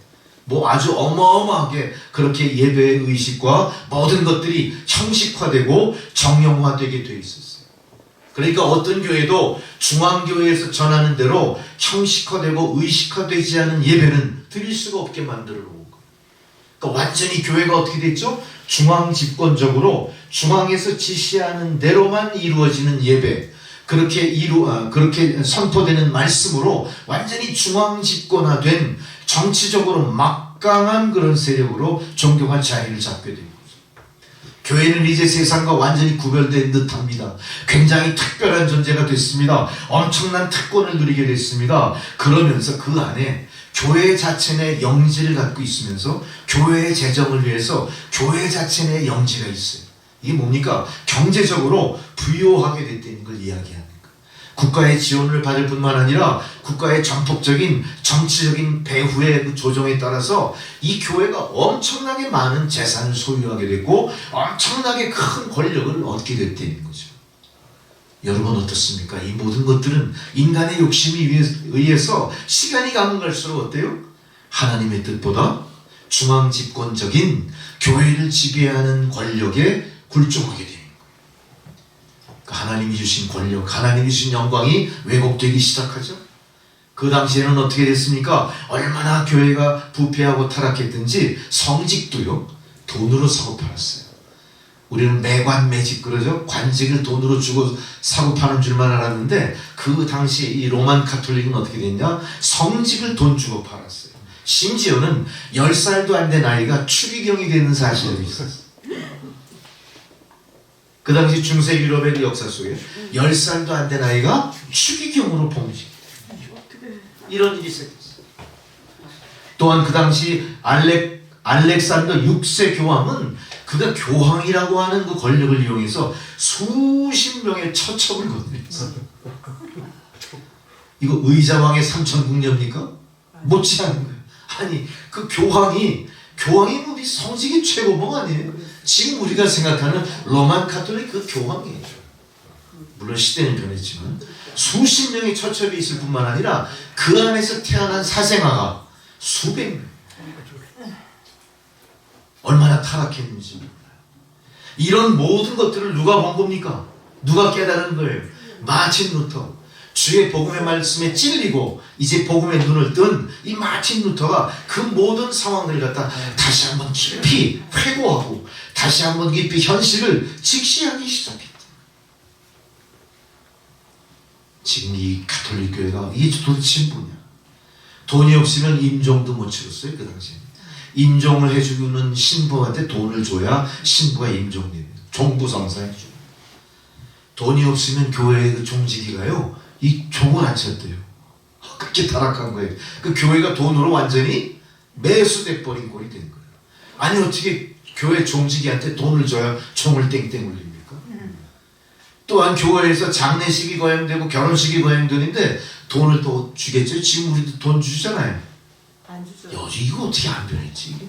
뭐 아주 어마어마하게 그렇게 예배의 의식과 모든 것들이 형식화되고 정형화되게 되어 있었어요. 그러니까 어떤 교회도 중앙교회에서 전하는 대로 형식화되고 의식화되지 않은 예배는 드릴 수가 없게 만들어 놓은 거예요. 그러니까 완전히 교회가 어떻게 됐죠? 중앙 집권적으로 중앙에서 지시하는 대로만 이루어지는 예배, 그렇게 선포되는 말씀으로 완전히 중앙 집권화된 정치적으로 막강한 그런 세력으로 종교가 자리를 잡게 됩니다. 교회는 이제 세상과 완전히 구별된 듯합니다. 굉장히 특별한 존재가 됐습니다. 엄청난 특권을 누리게 됐습니다. 그러면서 그 안에 교회 자체 내 영지를 갖고 있으면서 교회의 재정을 위해서 교회 자체 내 영지가 있어요. 이게 뭡니까? 경제적으로 부유하게 됐다는 걸 이야기하는 거예요. 국가의 지원을 받을 뿐만 아니라 국가의 전폭적인 정치적인 배후의 그 조정에 따라서 이 교회가 엄청나게 많은 재산을 소유하게 됐고 엄청나게 큰 권력을 얻게 됐다는 거죠. 여러분 어떻습니까? 이 모든 것들은 인간의 욕심에 의해서 시간이 가면 갈수록 어때요? 하나님의 뜻보다 중앙 집권적인 교회를 지배하는 권력에 굴종하게 됩니다. 하나님이 주신 권력, 하나님이 주신 영광이 왜곡되기 시작하죠. 그 당시에는 어떻게 됐습니까? 얼마나 교회가 부패하고 타락했든지 성직도요 돈으로 사고 팔았어요. 우리는 매관 매직 그러죠. 관직을 돈으로 주고 사고 파는 줄만 알았는데 그 당시 이 로만 카톨릭은 어떻게 됐냐? 성직을 돈 주고 팔았어요. 심지어는 10살도 안 된 아이가 추기경이 되는 사실이 있었어요. 그 당시 중세 유럽의 역사 속에 10살도 안 된 아이가 추기경으로 봉지. 이런 일이 생겼어요. 또한 그 당시 알렉산더 6세 교황은 그가 교황이라고 하는 그 권력을 이용해서 수십 명의 처첩을 건드렸어요. 이거 의자왕의 삼천궁녀입니까? 못지않은 거예요. 아니 그 교황이 우리 성직이 최고봉 아니에요? 지금 우리가 생각하는 로만 카톨릭 그 교황이에요. 물론 시대는 변했지만 수십 명의 처첩이 있을 뿐만 아니라 그 안에서 태어난 사생아가 수백 명. 얼마나 타락했는지 몰라요. 이런 모든 것들을 누가 본 겁니까? 누가 깨달은 거예요? 마틴 루터. 주의 복음의 말씀에 찔리고 이제 복음의 눈을 뜬 이 마틴 루터가 그 모든 상황들을 갖다 다시 한번 깊이 회고하고 다시 한번 깊이 현실을 직시하기 시작했다. 지금 이 가톨릭 교회가 이게 도대체 뭐냐? 돈이 없으면 임종도 못 치렀어요. 그 당시에 임종을 해주는 신부한테 돈을 줘야 신부가 임종됩니다. 종부성사해줘. 돈이 없으면 교회의 그 종직이가요 이 종을 안 쳤대요. 그렇게 타락한 거예요. 그 교회가 돈으로 완전히 매수돼 버린 꼴이 된 거예요. 아니 어떻게 교회 종직이한테 돈을 줘야 종을 땡땡 울립니까? 또한 교회에서 장례식이 거행되고 결혼식이 거행되는데 돈을 또 주겠죠. 지금 우리도 돈 주잖아요. 안 주죠. 여지 이거 어떻게 안 변했지?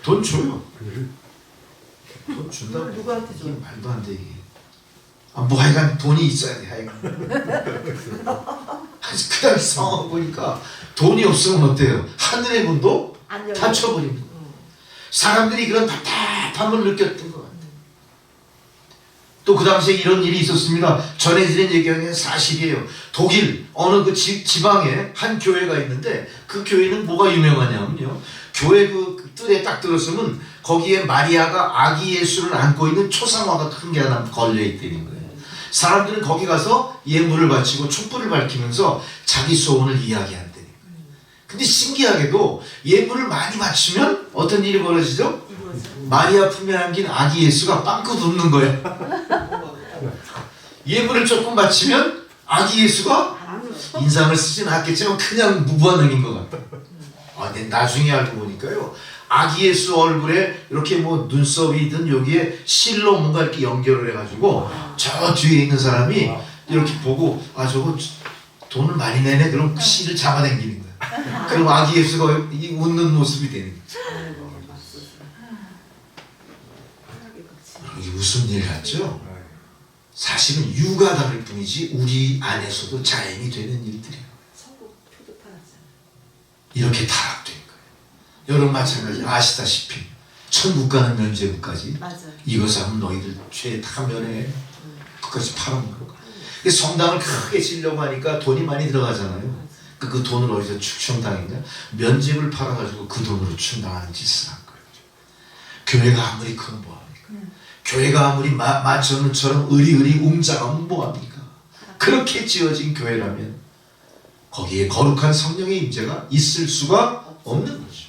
돈 줘요. 돈 준다고. 누구한테 줘? 이게 말도 안 돼 이게. 뭐 하여간 돈이 있어야 돼 하여간. 그 당시 상황 보니까 돈이 없으면 어때요? 하늘의 문도 안 열려. 닫혀버립니다. 사람들이 그런 답답함을 느꼈던 것 같아요. 또 그 당시에 이런 일이 있었습니다. 전해지는 얘기가 사실이에요. 독일 어느 그 지방에 한 교회가 있는데 그 교회는 뭐가 유명하냐면요. 교회 그 뜰에 딱 들었으면 거기에 마리아가 아기 예수를 안고 있는 초상화가 큰 게 하나 걸려 있다는 거예요. 사람들은 거기 가서 예물을 바치고 촛불을 밝히면서 자기 소원을 이야기한다는 거예요. 근데 신기하게도 예물을 많이 바치면 어떤 일이 벌어지죠? 마리아 품에 안긴 아기 예수가 빵긋 웃는 거예요. 예물을 조금 바치면 아기 예수가 인상을 쓰진 않겠지만 그냥 무반응인 것 같아요. 근데 나중에 알고 보니까요. 아기 예수 얼굴에 이렇게 뭐 눈썹이든 여기에 실로 뭔가 이렇게 연결을 해가지고 저 뒤에 있는 사람이 이렇게 보고 저거 돈을 많이 내네. 그럼 그 실을 잡아당기는 거야. 그럼 아기 예수가 이 웃는 모습이 되는 거야. 이게 무슨 일 같죠? 사실은 유가 다를 뿐이지 우리 안에서도 자연이 되는 일들이에요. 이렇게 타락된 거예요. 여러분 마찬가지 아시다시피 천국 가는 면죄부까지 이것을 하면 너희들 죄 다 면해 끝까지 팔아먹는 거야. 성당을 크게 지려고 하니까 돈이 많이 들어가잖아요. 그 돈을 어디서 축청당했냐? 면죄부를 팔아가지고 그 돈으로 충당하는 짓을 한 거예요. 교회가 아무리 크면 뭐합니까? 교회가 아무리 마천루처럼 의리의리 웅장하면 뭐합니까? 그렇게 지어진 교회라면 거기에 거룩한 성령의 임재가 있을 수가 없는 거죠.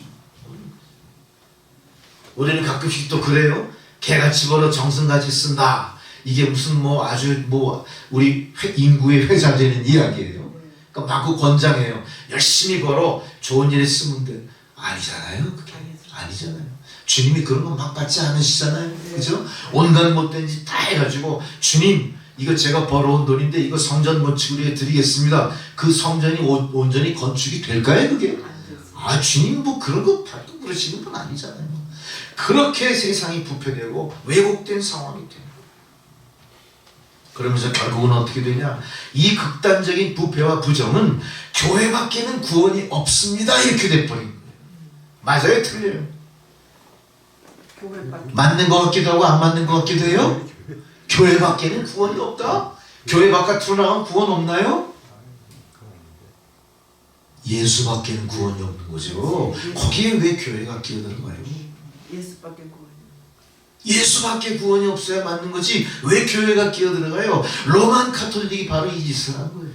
우리는 가끔씩 또 그래요. 개같이 벌어 정성같이 쓴다. 이게 무슨 뭐 아주 뭐 우리 인구에 회자되는 이야기예요. 그러니까 막 권장해요. 열심히 벌어 좋은 일에 쓰면 돼. 아니잖아요. 그게 아니잖아요. 주님이 그런 거 막 받지 않으시잖아요. 그죠? 온갖 못된 짓 다 해가지고 주님 이거 제가 벌어온 돈인데 이거 성전 건축을 위해 드리겠습니다. 그 성전이 온전히 건축이 될까요 그게? 아 주님 뭐 그런 거 받고 그러시는 분 아니잖아요. 그렇게 세상이 부패되고 왜곡된 상황이 돼요. 그러면서 결국은 어떻게 되냐, 이 극단적인 부패와 부정은 교회밖에는 구원이 없습니다 이렇게 돼버린 거예요. 맞아요 틀려요? 맞는 것 같기도 하고 안 맞는 것 같기도 해요. 교회밖에는 구원이 없다? 교회 바깥으로 나가면 구원 없나요? 예수밖에는 구원이 없는 거죠. 거기에 왜 교회가 끼어들어가요? 예수밖에 구원이 없어야 맞는 거지 왜 교회가 끼어들어가요? 로만 카톨릭이 바로 이 짓을 한 거예요.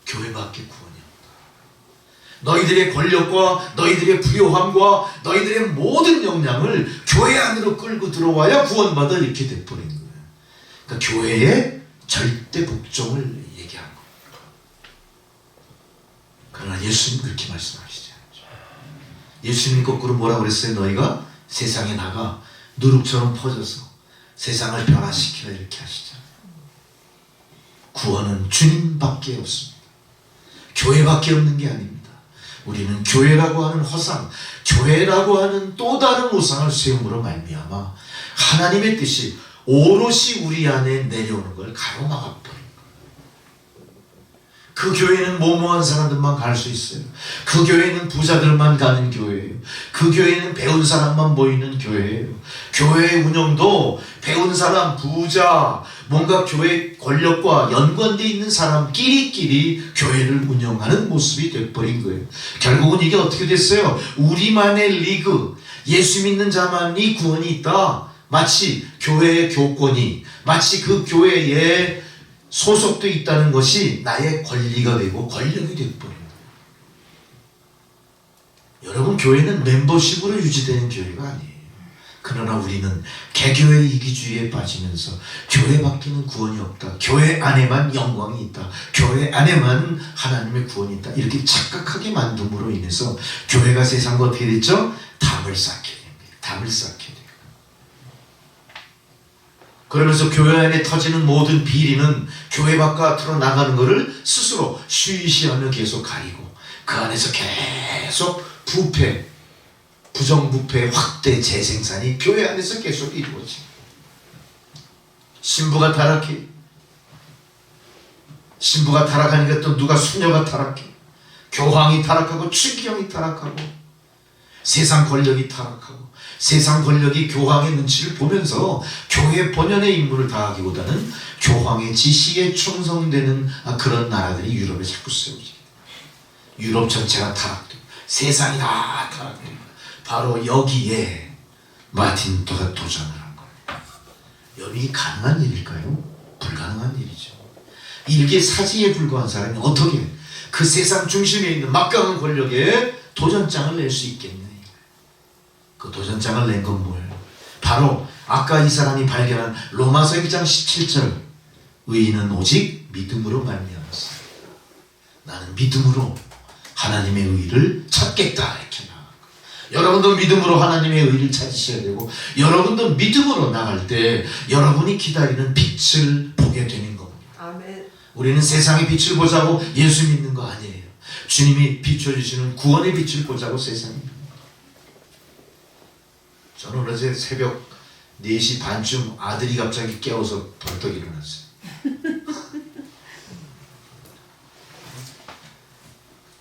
교회밖에 구원이 없다. 너희들의 권력과 너희들의 부요함과 너희들의 모든 역량을 교회 안으로 끌고 들어와야 구원받아 이렇게 돼버린 거예요. 그러니까 교회의 절대 복종을 얘기한 거예요. 그러나 예수님 그렇게 말씀하시지 않죠. 예수님 거꾸로 뭐라고 그랬어요? 너희가 세상에 나가 누룩처럼 퍼져서 세상을 변화시키라 이렇게 하시잖아요. 구원은 주님밖에 없습니다. 교회밖에 없는 게 아닙니다. 우리는 교회라고 하는 허상, 교회라고 하는 또 다른 우상을 세움으로 말미암아 하나님의 뜻이 오롯이 우리 안에 내려오는 걸 가로막아버린 거예요. 그 교회는 모모한 사람들만 갈 수 있어요. 그 교회는 부자들만 가는 교회예요. 그 교회는 배운 사람만 모이는 교회예요. 교회의 운영도 배운 사람, 부자, 뭔가 교회 권력과 연관되어 있는 사람끼리끼리 교회를 운영하는 모습이 돼버린 거예요. 결국은 이게 어떻게 됐어요? 우리만의 리그, 예수 믿는 자만이 구원이 있다. 마치 교회의 교권이, 마치 그 교회에 소속돼 있다는 것이 나의 권리가 되고 권력이 되어버린 거예요. 여러분, 교회는 멤버십으로 유지되는 교회가 아니에요. 그러나 우리는 개교의 이기주의에 빠지면서 교회밖에는 구원이 없다, 교회 안에만 영광이 있다, 교회 안에만 하나님의 구원이 있다, 이렇게 착각하게 만듦으로 인해서 교회가 세상과 어떻게 됐죠? 담을 쌓게 됩니다. 담을 쌓게 돼요. 그러면서 교회 안에 터지는 모든 비리는 교회 바깥으로 나가는 것을 스스로 쉬쉬하며 계속 가리고 그 안에서 계속 부패, 부정부패 확대 재생산이 교회 안에서 계속 이루어집니다. 신부가 타락해. 신부가 타락하니까 또 누가 수녀가 타락해. 교황이 타락하고 추기경이 타락하고 세상 권력이 타락하고 세상 권력이 교황의 눈치를 보면서 교회 본연의 임무를 다하기보다는 교황의 지시에 충성되는 그런 나라들이 유럽에 자꾸 세워집니다. 유럽 전체가 타락되고 세상이 다 타락됩니다. 바로 여기에 마틴 루터가 도전을 한 거예요. 여러분이 가능한 일일까요? 불가능한 일이죠. 일개 사지에 불과한 사람이 어떻게 그 세상 중심에 있는 막강한 권력에 도전장을 낼 수 있겠느냐. 그 도전장을 낸 건 뭐예요? 바로 아까 이 사람이 발견한 로마서 1장 17절, 의인은 오직 믿음으로 말미암았습니다. 나는 믿음으로 하나님의 의를 찾겠다 이렇게 나아간 거예요. 여러분도 믿음으로 하나님의 의를 찾으셔야 되고 여러분도 믿음으로 나갈 때 여러분이 기다리는 빛을 보게 되는 겁니다. 아멘. 우리는 세상의 빛을 보자고 예수 믿는 거 아니에요. 주님이 비춰주시는 구원의 빛을 보자고 세상이. 저는 어제 새벽 4시 반쯤 아들이 갑자기 깨워서 벌떡 일어났어요.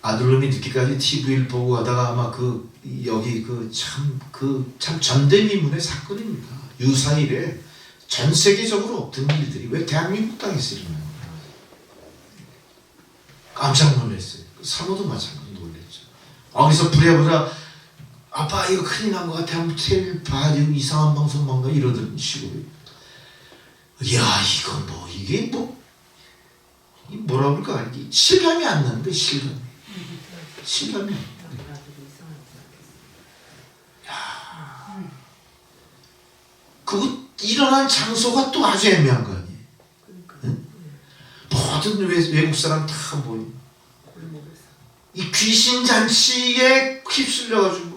아들놈이 늦게까지 TV를 보고 가다가 아마 여기 참 전대미문의 사건입니다. 유사일에 전 세계적으로 없던 일들이 왜 대한민국 땅에서 일어나는 거예요? 깜짝 놀랐어요. 사모도 마찬가지로 놀랐죠. 어디서 부랴부랴 아빠 이거 큰일 난 것 같아. 한번 텔 봐. 이상한 방송 뭔가 이러던 식으로. 야 이거 뭐 이게 뭐 뭐라 그럴까? 실감이 안 나는데 실감이 안 나. 야 그거 일어난 장소가 또 아주 애매한 거 아니에요? 응? 모든 외국 사람 다 모여. 이 귀신 잔치에 휩쓸려가지고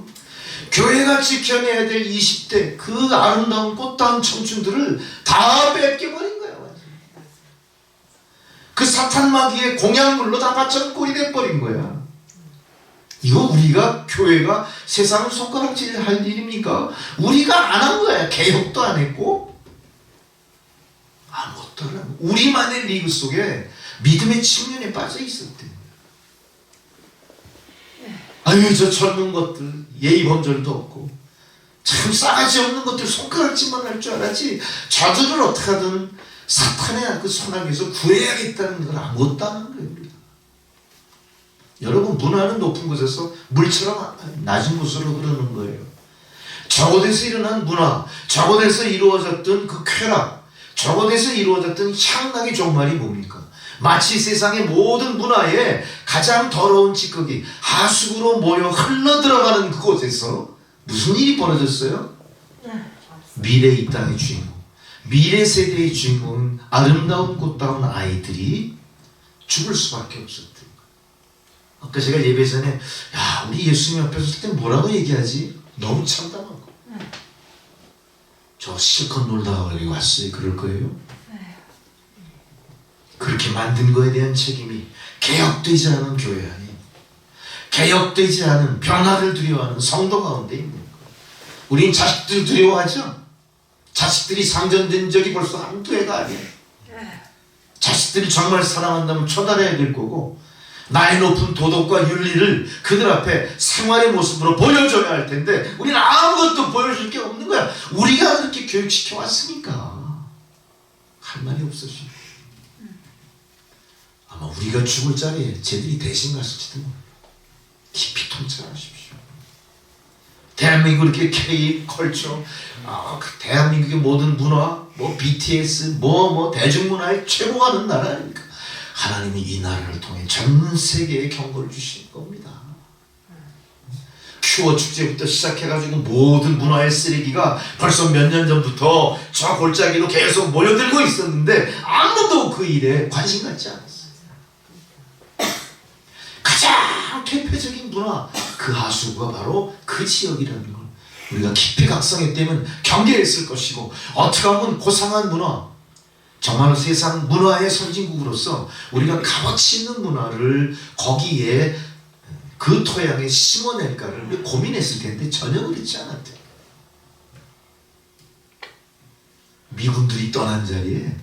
교회가 지켜내야 될 20대 그 아름다운 꽃다운 청춘들을 다 뺏겨버린 거예요. 그 사탄 마귀의 공약물로 다 바쳐 꼴이 돼버린 거야. 이거 우리가 교회가 세상을 손가락질 할 일입니까? 우리가 안 한 거야. 개혁도 안 했고 아무것도 안 하고 우리만의 리그 속에 믿음의 측면에 빠져 있었대. 아유 저 젊은 것들 예의 범절도 없고 참 싸가지 없는 것들 손가락질만 할 줄 알았지 저들을 어떻게 하든 사탄의 그 손아귀에서 구해야겠다는 걸 아무것도 안 하는 거예요. 우리가. 여러분 문화는 높은 곳에서 물처럼 낮은 곳으로 흐르는 거예요. 저곳에서 일어난 문화, 저곳에서 이루어졌던 그 쾌락, 저곳에서 이루어졌던 향락의 종말이 뭡니까? 마치 세상의 모든 문화에 가장 더러운 찌꺼기 하수구로 모여 흘러들어가는 그곳에서 무슨 일이 벌어졌어요? 미래 이 땅의 주인공, 미래 세대의 주인공은 아름다운 꽃다운 아이들이 죽을 수밖에 없었던 거예요. 아까 제가 예배 전에 야 우리 예수님 앞에 설 때 뭐라고 얘기하지? 너무 참담하고 저 실컷 놀다가 여기 왔어요 그럴 거예요? 그렇게 만든 거에 대한 책임이 개혁되지 않은 교회 안에 개혁되지 않은 변화를 두려워하는 성도 가운데 있는 거예요. 우린 자식들 두려워하죠? 자식들이 상전된 적이 벌써 한두 해가 아니에요. 자식들이 정말 사랑한다면 처단해야 될 거고 나의 높은 도덕과 윤리를 그들 앞에 생활의 모습으로 보여줘야 할 텐데 우리는 아무것도 보여줄 게 없는 거야. 우리가 그렇게 교육시켜 왔으니까 할 말이 없어지고 아마 우리가 죽을 자리에 쟤들이 대신 갔을지도 몰라요. 깊이 통찰하십시오. 대한민국 이렇게 K 컬처, 그 대한민국의 모든 문화, 뭐 BTS, 뭐 대중문화의 최고하는 나라 아닙니까? 하나님이 이 나라를 통해 전 세계에 경고를 주신 겁니다. 큐어 축제부터 시작해가지고 모든 문화의 쓰레기가 벌써 몇 년 전부터 저 골짜기로 계속 모여들고 있었는데 아무도 그 일에 관심 갖지 않았어요. 가장 대표적인 문화, 그 하수구가 바로 그 지역이라는 걸 우리가 깊이 각성했다면 경계했을 것이고 어떻게 하면 고상한 문화, 정말 세상 문화의 선진국으로서 우리가 값어치 있는 문화를 거기에 그 토양에 심어낼까를 고민했을 텐데 전혀 그렇지 않았대요. 미군들이 떠난 자리에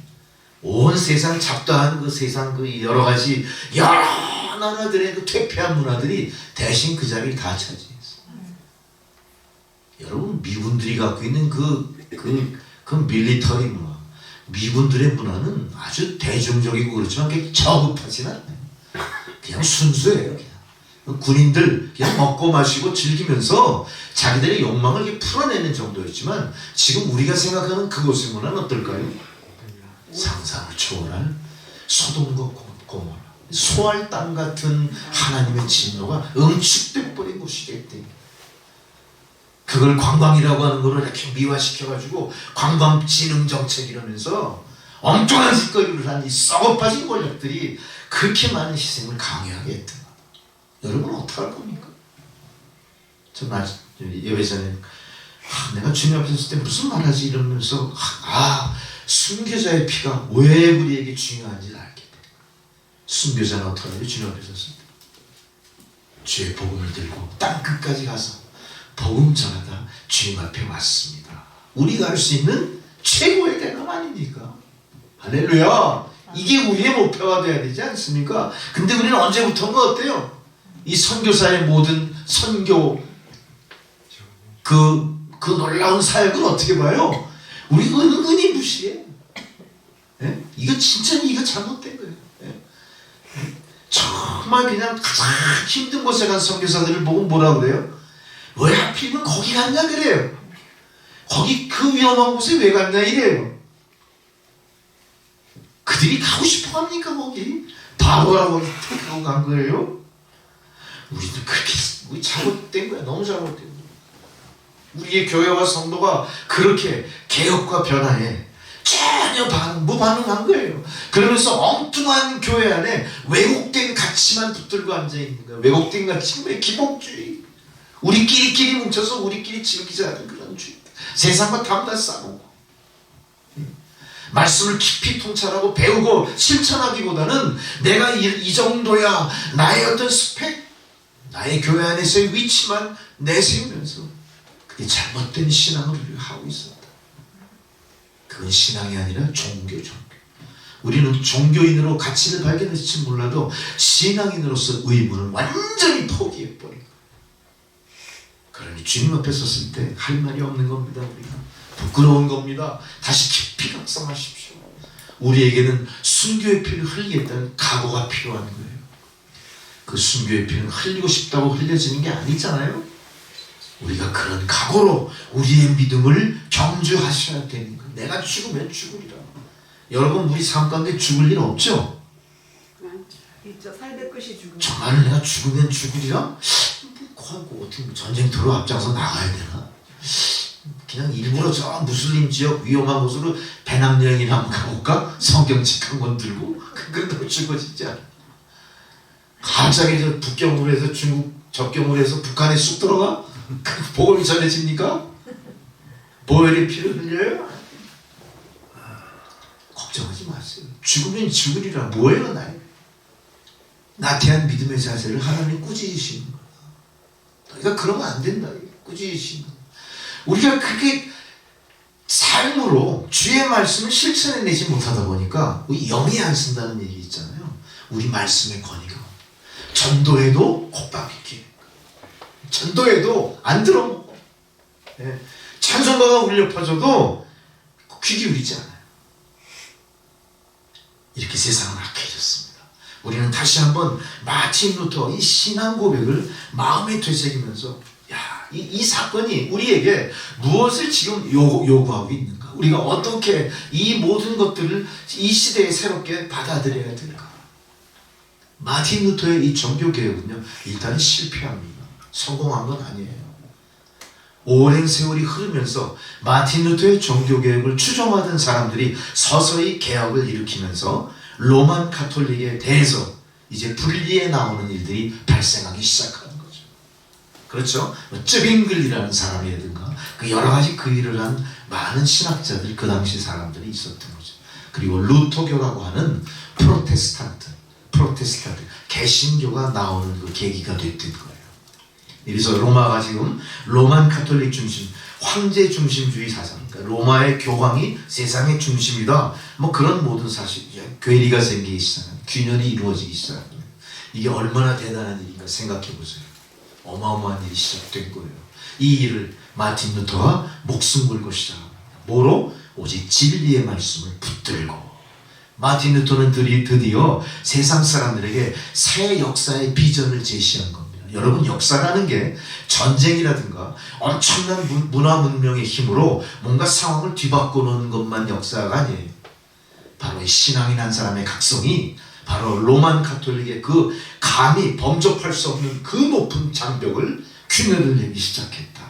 온 세상 잡다한 그 세상 그 여러 가지 여러 나라들의 그 퇴폐한 문화들이 대신 그 자리를 다 차지했어요. 여러분 미군들이 갖고 있는 그 밀리터리 문화, 미군들의 문화는 아주 대중적이고 그렇지만 그게 저급하진 않아요. 그냥 순수해요. 그냥. 군인들 그냥 먹고 마시고 즐기면서 자기들의 욕망을 이렇게 풀어내는 정도였지만 지금 우리가 생각하는 그곳의 문화는 어떨까요? 상상을 초월할 소돔과 고모라, 소알 땅 같은 하나님의 진노가 응축돼 버린 곳이겠대. 그걸 관광이라고 하는 거를 이렇게 미화시켜가지고 관광진흥 정책 이러면서 엉뚱한 짓거리를 한 이 썩어빠진 권력들이 그렇게 많은 희생을 강요하게 했던 거예요. 여러분은 어떻게 할 겁니까? 저 예배 전에 내가 주님 앞에 섰을 때 무슨 말하지 이러면서 순교자의 피가 왜 우리에게 중요한지 알게 돼. 순교자는 어떻게 하죠? 주님 앞에 섰을 때 주의 복음을 들고 땅 끝까지 가서 복음 전하다 주님 앞에 왔습니다. 우리가 할 수 있는 최고의 대감 아닙니까? 할렐루야. 이게 우리의 목표가 돼야 되지 않습니까? 근데 우리는 언제부터인가 어때요? 이 선교사의 모든 선교 그 놀라운 사역을 어떻게 봐요? 우리가 은근히 무시해. 예? 이거 진짜 이거 잘못된 거예요. 예? 정말 그냥 가장 힘든 곳에 간 선교사들을 보고 뭐라 그래요? 왜 하필이면 거기 갔냐 그래요. 거기 그 위험한 곳에 왜 갔냐 이래요. 그들이 가고 싶어 합니까 거기? 바보라고 택하고 간 거예요? 우리도 그렇게 잘못된 거야. 너무 잘못된 거야. 우리의 교회와 성도가 그렇게 개혁과 변화에 전혀 무반응한 거예요. 그러면서 엉뚱한 교회 안에 왜곡된 가치만 붙들고 앉아있는 거예요. 왜곡된 가치는 기복주의. 우리끼리 뭉쳐서 우리끼리 즐기자는 그런 주의. 세상과 담다 싸우고 말씀을 깊이 통찰하고 배우고 실천하기보다는 내가 이 정도야, 나의 어떤 스펙, 나의 교회 안에서의 위치만 내세우면서 그게 잘못된 신앙을 하고 있었다. 그건 신앙이 아니라 종교. 우리는 종교인으로 가치를 발견했을지 몰라도 신앙인으로서 의무는 완전히 포기해버린 거예요. 그러니 주님 앞에 섰을 때 할 말이 없는 겁니다. 우리가 부끄러운 겁니다. 다시 깊이 각성하십시오. 우리에게는 순교의 피를 흘리겠다는 각오가 필요한 거예요. 그 순교의 피는 흘리고 싶다고 흘려지는 게 아니잖아요. 우리가 그런 각오로 우리의 믿음을 경주하셔야 되는 거예요. 내가 죽으면 죽으리라. 여러분, 우리 삶 가운데 죽을 일 없죠? 있죠. 살될 것이 죽음. 정말 내가 죽으면 죽으리라? 뭐 어떻게 전쟁터로 앞장서 나가야 되나? 그냥 일부러 저 무슬림 지역 위험한 곳으로 배낭여행이나 한번 가볼까? 성경책 한 권 들고 그래도 죽어지지 않아. 갑자기 저 북경으로 해서 중국 접경으로 해서 북한에 쑥 들어가? 복음이 전해집니까? 보혈의 피를 흘려요? 걱정하지 마세요. 죽으면 죽으리라. 뭐예요, 나의? 나태한 믿음의 자세를 하나님 꾸짖으시는 거야. 너희가 그러면 안 된다. 꾸짖으시는 거야. 우리가 그렇게 삶으로 주의 말씀을 실천해내지 못하다 보니까 우리 영이 안 쓴다는 얘기 있잖아요. 우리 말씀의 권위가 전도해도 콧방귀, 전도해도 안 들어먹어. 찬송가가 울려 퍼져도 귀 기울이지 않아요. 이렇게 세상은 악해졌습니다. 우리는 다시 한번 마틴 루터 이 신앙 고백을 마음에 되새기면서 이 사건이 우리에게 무엇을 지금 요구하고 있는가? 우리가 어떻게 이 모든 것들을 이 시대에 새롭게 받아들여야 될까? 마틴 루터의 이 종교개혁은요, 일단은 실패합니다. 성공한 건 아니에요. 오랜 세월이 흐르면서 마틴 루터의 종교개혁을 추종하던 사람들이 서서히 개혁을 일으키면서 로만 가톨릭에 대해서 이제 분리해 나오는 일들이 발생하기 시작하는 거죠. 그렇죠? 쯔빙글이라는 사람이라든가 그 여러 가지 그 일을 한 많은 신학자들, 그 당시 사람들이 있었던 거죠. 그리고 루터교라고 하는 프로테스탄트 개신교가 나오는 그 계기가 됐던 거예요. 그래서 로마가 지금 로만 가톨릭 중심, 황제 중심주의 사상, 그러니까 로마의 교황이 세상의 중심이다. 뭐 그런 모든 사실, 괴리가 생기기 시작합니다. 균열이 이루어지기 시작합니다. 이게 얼마나 대단한 일인가 생각해 보세요. 어마어마한 일이 시작된 거예요. 이 일을 마틴 루터가 목숨 걸고 시작합니다. 뭐로? 오직 진리의 말씀을 붙들고. 마틴 루터는 드디어 세상 사람들에게 새 역사의 비전을 제시한 겁니다. 여러분, 역사라는 게 전쟁이라든가 엄청난 문화 문명의 힘으로 뭔가 상황을 뒤바꾸는 것만 역사가 아니에요. 바로 이 신앙인 한 사람의 각성이 바로 로만 가톨릭의 그 감히 범접할 수 없는 그 높은 장벽을 균열을 내기 시작했다.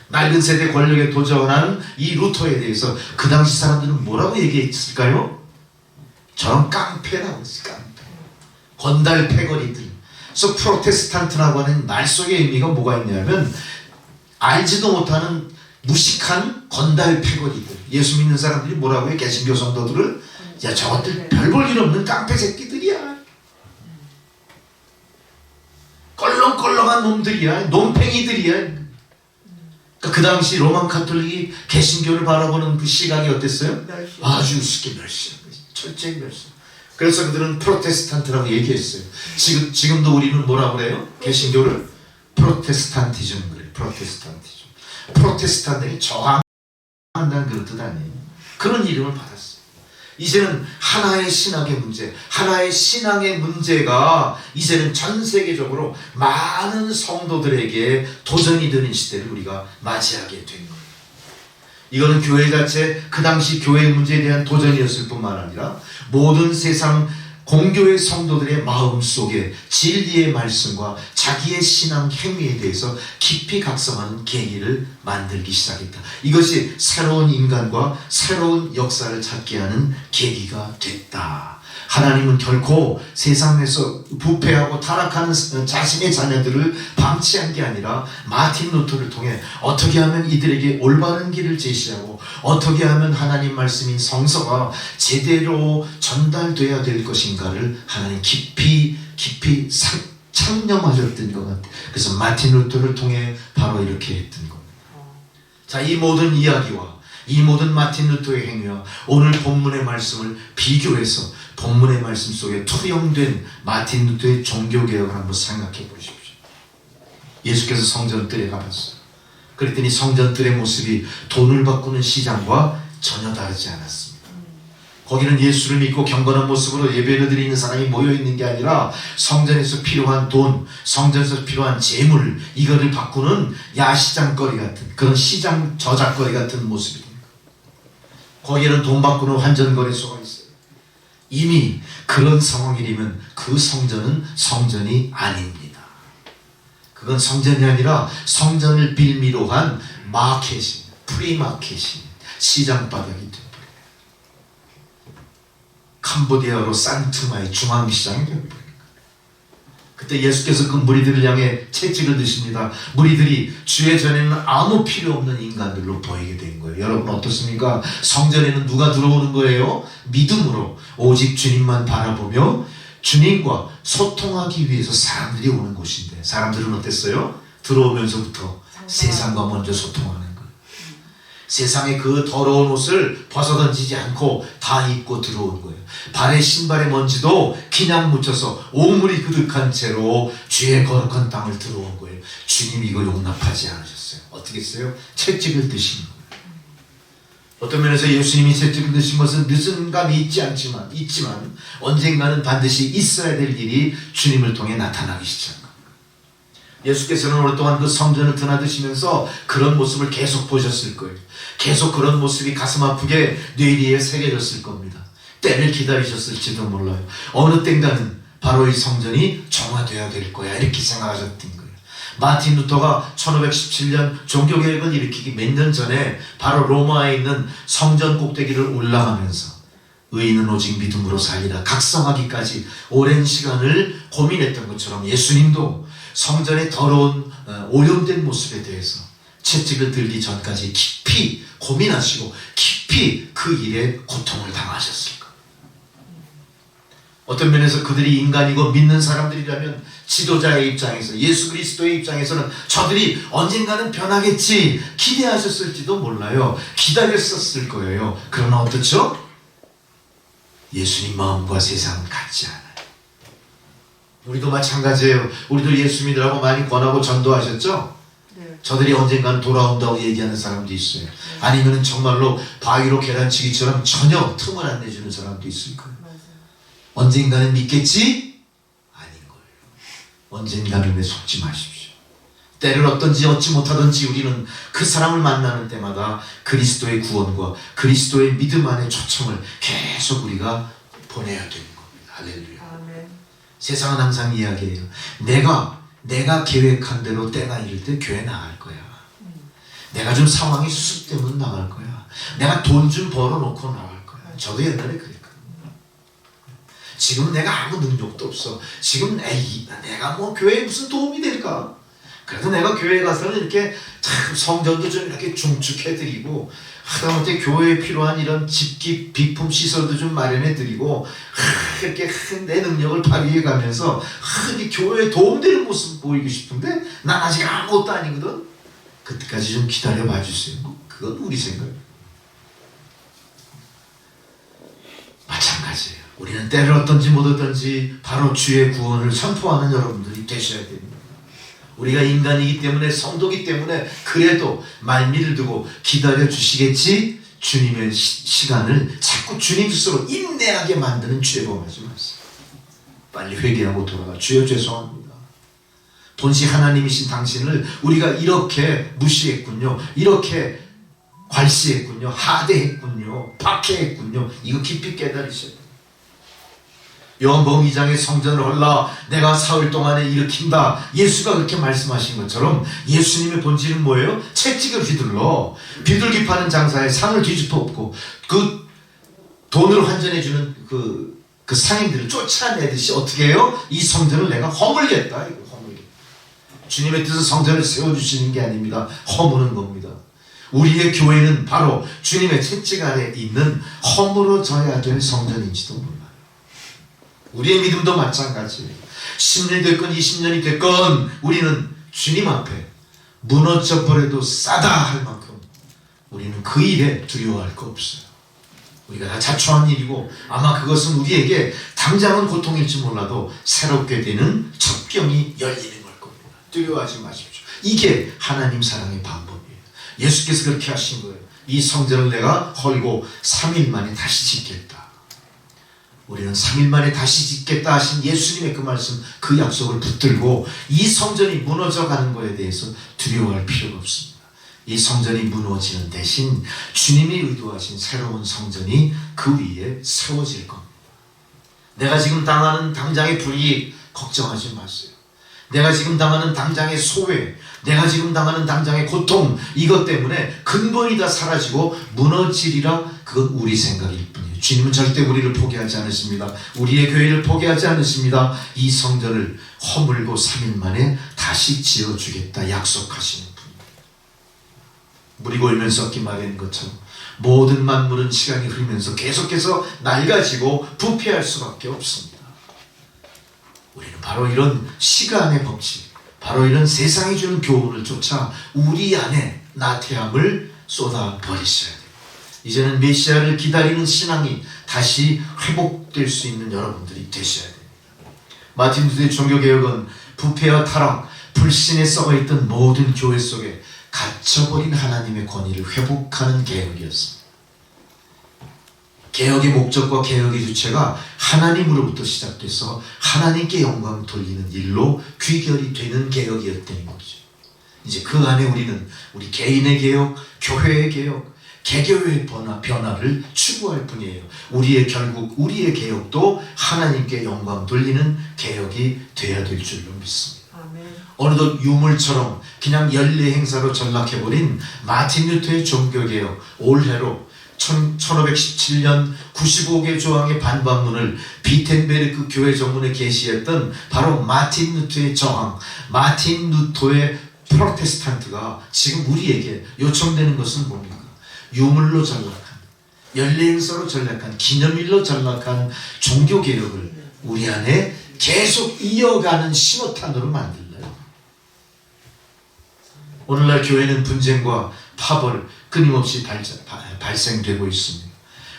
낡은 세대 권력에 도전하는 이 루터에 대해서 그 당시 사람들은 뭐라고 얘기했을까요? 저런 깡패라고 했어요. 깡패. 건달 패거리들. 그래서 프로테스탄트라고 하는 말 속의 의미가 뭐가 있냐면 알지도 못하는 무식한 건달 패거리들. 예수 믿는 사람들이 뭐라고 해요? 개신교 성도들을 야, 저것들 별 볼 일 없는 깡패 새끼들이야. 껄렁껄렁한 놈들이야. 놈팽이들이야. 그러니까 그 당시 로만 가톨릭이 개신교를 바라보는 그 시각이 어땠어요? 아주 우습게 멸시한 거지. 철저히 멸시. 그래서 그들은 프로테스탄트라고 얘기했어요. 지금도 우리는 뭐라고 그래요? 개신교를 프로테스탄티즘 그래요. 프로테스탄티즘. 프로테스탄들이 저항한다는 그런 뜻 아니에요. 그런 이름을 받았어요. 이제는 하나의 신학의 문제, 하나의 신앙의 문제가 이제는 전 세계적으로 많은 성도들에게 도전이 되는 시대를 우리가 맞이하게 된 거예요. 이거는 교회 자체, 그 당시 교회의 문제에 대한 도전이었을 뿐만 아니라 모든 세상 공교회 성도들의 마음속에 진리의 말씀과 자기의 신앙 행위에 대해서 깊이 각성하는 계기를 만들기 시작했다. 이것이 새로운 인간과 새로운 역사를 찾게 하는 계기가 됐다. 하나님은 결코 세상에서 부패하고 타락하는 자신의 자녀들을 방치한 게 아니라 마틴 루터를 통해 어떻게 하면 이들에게 올바른 길을 제시하고 어떻게 하면 하나님 말씀인 성서가 제대로 전달돼야 될 것인가를 하나님 깊이 창념하셨던 것 같아요. 그래서 마틴 루터를 통해 바로 이렇게 했던 겁니다. 자, 이 모든 이야기와 이 모든 마틴 루터의 행위와 오늘 본문의 말씀을 비교해서 본문의 말씀 속에 투영된 마틴 루터의 종교개혁을 한번 생각해 보십시오. 예수께서 성전뜰에 가봤어요. 그랬더니 성전뜰의 모습이 돈을 바꾸는 시장과 전혀 다르지 않았습니다. 거기는 예수를 믿고 경건한 모습으로 예배를 드리는 사람이 모여있는 게 아니라 성전에서 필요한 돈, 성전에서 필요한 재물, 이거를 바꾸는 야시장거리 같은 그런 시장 저작거리 같은 모습입니다. 거기에는 돈 바꾸는 환전거래소가 있어요. 이미 그런 상황이라면 그 성전은 성전이 아닙니다. 그건 성전이 아니라 성전을 빌미로 한 마켓이, 프리마켓이 시장바닥이 됩니다. 캄보디아로 산투마이 중앙시장이 됩니다. 그때 예수께서 그 무리들을 향해 채찍을 드십니다. 무리들이 주의 전에는 아무 필요 없는 인간들로 보이게 된 거예요. 여러분 어떻습니까? 성전에는 누가 들어오는 거예요? 믿음으로 오직 주님만 바라보며 주님과 소통하기 위해서 사람들이 오는 곳인데 사람들은 어땠어요? 들어오면서부터 세상과 먼저 소통하는 거예요. 세상의 그 더러운 옷을 벗어던지지 않고 다 입고 들어온 거예요. 발에 신발에 먼지도 그냥 묻혀서 오물이 그득한 채로 주의 거룩한 땅을 들어온 거예요. 주님이 이거 용납하지 않으셨어요. 어떻게 했어요? 채찍을 드신 거예요. 어떤 면에서 예수님이 채찍을 드신 것은 늦은 감이 있지만 언젠가는 반드시 있어야 될 일이 주님을 통해 나타나기 시작합니다. 예수께서는 오랫동안 그 성전을 드나드시면서 그런 모습을 계속 보셨을 거예요. 계속 그런 모습이 가슴 아프게 뇌리에 새겨졌을 겁니다. 때를 기다리셨을지도 몰라요. 어느 땐가는 바로 이 성전이 정화되어야 될 거야 이렇게 생각하셨던 거예요. 마틴 루터가 1517년 종교개혁을 일으키기 몇 년 전에 바로 로마에 있는 성전 꼭대기를 올라가면서 의인은 오직 믿음으로 살리라 각성하기까지 오랜 시간을 고민했던 것처럼 예수님도 성전의 더러운 오염된 모습에 대해서 채찍을 들기 전까지 깊이 고민하시고 깊이 그 일에 고통을 당하셨을 거예요. 어떤 면에서 그들이 인간이고 믿는 사람들이라면 지도자의 입장에서 예수 그리스도의 입장에서는 저들이 언젠가는 변하겠지 기대하셨을지도 몰라요. 기다렸었을 거예요. 그러나 어떻죠? 예수님 마음과 세상은 같지 않아요. 우리도 마찬가지예요. 우리도 예수 믿으라고 많이 권하고 전도하셨죠? 네. 저들이 언젠가는 돌아온다고 얘기하는 사람도 있어요. 아니면 정말로 바위로 계란치기처럼 전혀 틈을 안 내주는 사람도 있을 거예요. 맞아요. 언젠가는 믿겠지? 아닌 거예요. 언젠가는 속지 마십시오. 때를 어떤지 얻지 못하든지 우리는 그 사람을 만나는 때마다 그리스도의 구원과 그리스도의 믿음 안에 초청을 계속 우리가 보내야 되는 겁니다. 할렐루야. 아멘. 세상은 항상 이야기해요. 내가 계획한 대로 때가 이를 때 교회 나갈 거야. 내가 좀 상황이 수습되면 나갈 거야. 내가 돈 좀 벌어놓고 나갈 거야. 저도 옛날에 그랬거든요. 지금 내가 아무 능력도 없어. 지금 내가 뭐 교회에 무슨 도움이 될까? 그래도 내가 교회에 가서는 이렇게 참 성전도 좀 이렇게 중축해드리고 하다못해 교회에 필요한 이런 집기 비품 시설도 좀 마련해드리고 이렇게 내 능력을 발휘해가면서 이렇게 교회에 도움되는 모습 보이고 싶은데 난 아직 아무것도 아니거든. 그때까지 좀 기다려봐 주세요. 그건 우리 생각이에요. 마찬가지예요. 우리는 때를 얻든지 못 얻든지 바로 주의 구원을 선포하는 여러분들이 되셔야 됩니다. 우리가 인간이기 때문에 성도기 때문에 그래도 말미를 두고 기다려 주시겠지 주님의 시간을 자꾸 주님 스스로 인내하게 만드는 죄 범하지 마세요. 빨리 회개하고 돌아가. 주여 죄송합니다. 본시 하나님이신 당신을 우리가 이렇게 무시했군요. 이렇게 괄시했군요. 하대했군요. 박해했군요. 이거 깊이 깨달으셔야 돼요. 요한복음 2장의 성전을 헐라 내가 사흘 동안에 일으킨다. 예수가 그렇게 말씀하신 것처럼 예수님의 본질은 뭐예요? 채찍을 휘둘러 비둘기 파는 장사에 상을 뒤집어 엎고 그 돈을 환전해주는 그 그 상인들을 쫓아내듯이 어떻게 해요? 이 성전을 내가 허물겠다. 이거 허물겠다. 주님의 뜻은 성전을 세워주시는 게 아닙니다. 허무는 겁니다. 우리의 교회는 바로 주님의 채찍 아래 있는 허물어져야 될 성전인지도 몰라요. 우리의 믿음도 마찬가지예요. 10년 됐건 20년이 됐건 우리는 주님 앞에 무너져 버려도 싸다 할 만큼 우리는 그 일에 두려워할 거 없어요. 우리가 다 자초한 일이고 아마 그것은 우리에게 당장은 고통일지 몰라도 새롭게 되는 첩경이 열리는 걸 겁니다. 두려워하지 마십시오. 이게 하나님 사랑의 방법이에요. 예수께서 그렇게 하신 거예요. 이 성전을 내가 헐고 3일 만에 다시 짓겠다. 우리는 3일 만에 다시 짓겠다 하신 예수님의 그 말씀, 그 약속을 붙들고 이 성전이 무너져 가는 것에 대해서 두려워할 필요가 없습니다. 이 성전이 무너지는 대신 주님이 의도하신 새로운 성전이 그 위에 세워질 겁니다. 내가 지금 당하는 당장의 불이익 걱정하지 마세요. 내가 지금 당하는 당장의 소외, 내가 지금 당하는 당장의 고통, 이것 때문에 근본이 다 사라지고 무너지리라, 그건 우리 생각일 뿐이에요. 주님은 절대 우리를 포기하지 않으십니다. 우리의 교회를 포기하지 않으십니다. 이 성전을 허물고 3일 만에 다시 지어주겠다 약속하시는 분입니다. 물이 고이면 썩기 마련인 것처럼 모든 만물은 시간이 흐르면서 계속해서 낡아지고 부패할 수밖에 없습니다. 우리는 바로 이런 시간의 법칙, 바로 이런 세상이 주는 교훈을 쫓아 우리 안에 나태함을 쏟아버리셔야 돼요. 이제는 메시아를 기다리는 신앙이 다시 회복될 수 있는 여러분들이 되셔야 됩니다. 마틴 루터의 종교개혁은 부패와 타락, 불신에 썩어있던 모든 교회 속에 갇혀버린 하나님의 권위를 회복하는 개혁이었습니다. 개혁의 목적과 개혁의 주체가 하나님으로부터 시작돼서 하나님께 영광 돌리는 일로 귀결이 되는 개혁이었다는 거죠. 이제 그 안에 우리는 우리 개인의 개혁, 교회의 개혁, 개교회의 변화를 추구할 뿐이에요. 결국 우리의 개혁도 하나님께 영광 돌리는 개혁이 돼야 될 줄로 믿습니다. 어느덧 유물처럼 그냥 연례 행사로 전락해버린 마틴 루터의 종교개혁, 올해로 1517년 95개 조항의 반박문을 비텐베르크 교회 정문에 게시했던 바로 마틴 루터의 저항, 마틴 루터의 프로테스탄트가 지금 우리에게 요청되는 것은 뭡니까? 유물로 전락한, 연례행사로 전락한, 기념일로 전락한 종교개혁을 우리 안에 계속 이어가는 신호탄으로 만들어요. 오늘날 교회는 분쟁과 파벌 끊임없이 발생되고 있습니다.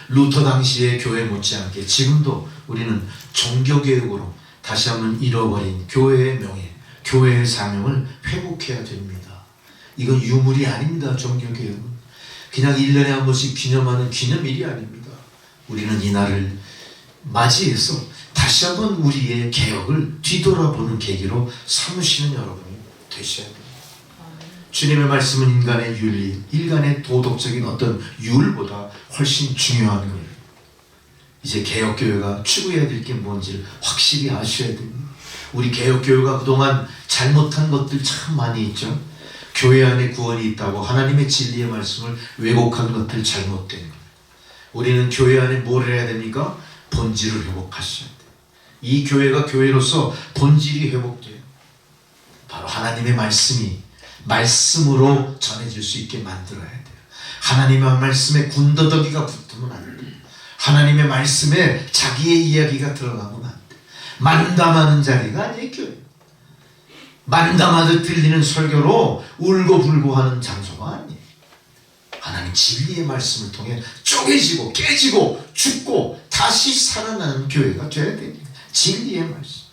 루터 당시의 교회 못지않게 지금도 우리는 종교개혁으로 다시 한번 잃어버린 교회의 명예, 교회의 사명을 회복해야 됩니다. 이건 유물이 아닙니다. 종교개혁은 그냥 1년에 한 번씩 기념하는 기념일이 아닙니다. 우리는 이 날을 맞이해서 다시 한번 우리의 개혁을 뒤돌아보는 계기로 삼으시는 여러분이 되셔야 됩니다. 주님의 말씀은 인간의 윤리, 인간의 도덕적인 어떤 율보다 훨씬 중요한 거예요. 이제 개혁교회가 추구해야 될 게 뭔지를 확실히 아셔야 됩니다. 우리 개혁교회가 그동안 잘못한 것들 참 많이 있죠. 교회 안에 구원이 있다고 하나님의 진리의 말씀을 왜곡한 것들 잘못된 거예요. 우리는 교회 안에 뭘 해야 됩니까? 본질을 회복하셔야 돼요. 이 교회가 교회로서 본질이 회복돼요. 바로 하나님의 말씀으로 전해질 수 있게 만들어야 돼요. 하나님의 말씀에 군더더기가 붙으면 안 돼요. 하나님의 말씀에 자기의 이야기가 들어가면 안 돼요. 만담하는 자리가 아니에요. 교회. 만담하듯 들리는 설교로 울고불고 하는 장소가 아니에요. 하나님 진리의 말씀을 통해 쪼개지고 깨지고 죽고 다시 살아나는 교회가 되어야 됩니다. 진리의 말씀.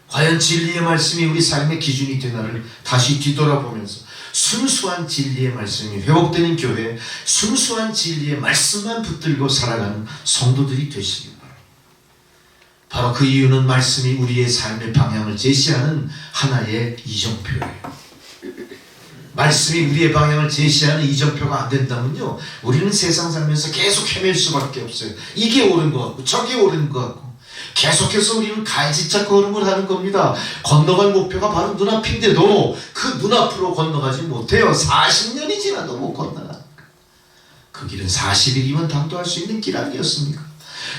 과연 진리의 말씀이 우리 삶의 기준이 되나를 다시 뒤돌아보면서 순수한 진리의 말씀이 회복되는 교회, 순수한 진리의 말씀만 붙들고 살아가는 성도들이 되시길 바랍니다. 바로 그 이유는 말씀이 우리의 삶의 방향을 제시하는 하나의 이정표예요. 말씀이 우리의 방향을 제시하는 이정표가 안 된다면요, 우리는 세상 살면서 계속 헤맬 수밖에 없어요. 이게 옳은 것 같고 저게 옳은 것 같고 계속해서 우리는 갈짓자 걸음을 하는 겁니다. 건너갈 목표가 바로 눈앞인데도 그 눈앞으로 건너가지 못해요. 40년이 지나도 못 건너가. 그 길은 40일이면 당도할 수 있는 길 아니었습니까?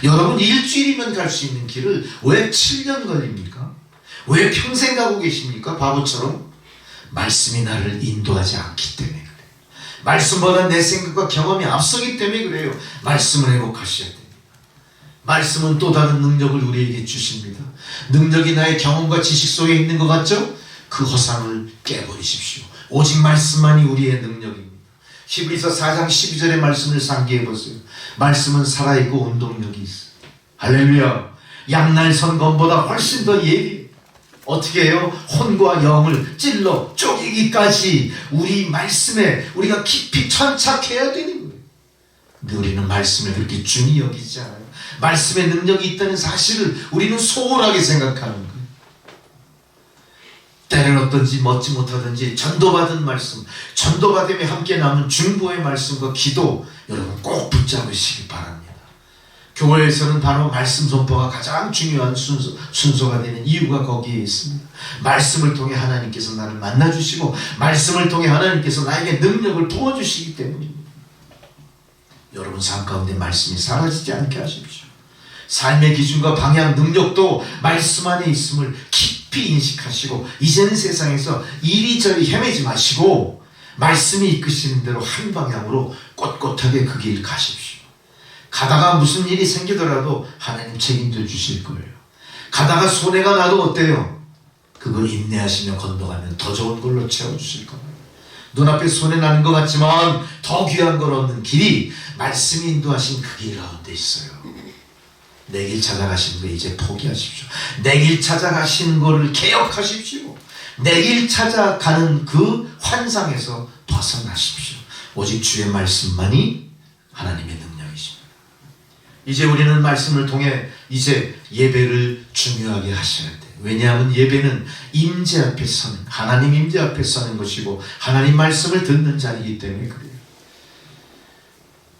여러분 일주일이면 갈 수 있는 길을 왜 7년 걸립니까? 왜 평생 가고 계십니까? 바보처럼. 말씀이 나를 인도하지 않기 때문에 그래요. 말씀보다 내 생각과 경험이 앞서기 때문에 그래요. 말씀을 회복하셔야 됩니다. 말씀은 또 다른 능력을 우리에게 주십니다. 능력이 나의 경험과 지식 속에 있는 것 같죠? 그 허상을 깨버리십시오. 오직 말씀만이 우리의 능력입니다. 히브리서 4장 12절의 말씀을 상기해 보세요. 말씀은 살아있고 운동력이 있어요. 할렐루야. 양날 선검보다 훨씬 더 예리해요. 어떻게 해요? 혼과 영을 찔러 쪼개기까지 우리 말씀에 우리가 깊이 천착해야 되는 거예요. 근데 우리는 말씀을 그렇게 중히 여기지 않아요. 말씀에 능력이 있다는 사실을 우리는 소홀하게 생각하는 거예요. 때는 어떤지 멋지 못하든지 전도받은 말씀, 전도받음에 함께 남은 중보의 말씀과 기도 여러분 꼭 붙잡으시기 바랍니다. 교회에서는 바로 말씀 선포가 가장 중요한 순서가 되는 이유가 거기에 있습니다. 말씀을 통해 하나님께서 나를 만나주시고 말씀을 통해 하나님께서 나에게 능력을 부어주시기 때문입니다. 여러분 삶 가운데 말씀이 사라지지 않게 하십시오. 삶의 기준과 방향, 능력도 말씀 안에 있음을 깊이 인식하시고 이제는 세상에서 이리저리 헤매지 마시고 말씀이 이끄시는 대로 한 방향으로 꼿꼿하게 그 길 가십시오. 가다가 무슨 일이 생기더라도 하나님 책임져 주실 거예요. 가다가 손해가 나도 어때요? 그걸 인내하시며 건너가면 더 좋은 걸로 채워주실 겁니다. 눈앞에 손해 나는 것 같지만 더 귀한 걸 얻는 길이 말씀이 인도하신 그 길 가운데 있어요. 내 길 찾아가시는 거 이제 포기하십시오. 내 길 찾아가시는 거를 개혁하십시오. 내 길 찾아가는 그 환상에서 벗어나십시오. 오직 주의 말씀만이 하나님의 능력이십니다. 이제 우리는 말씀을 통해 이제 예배를 중요하게 하셔야 돼요. 왜냐하면 예배는 임재 앞에 서는, 하나님 임재 앞에 서는 것이고 하나님 말씀을 듣는 자리이기 때문에 그래요.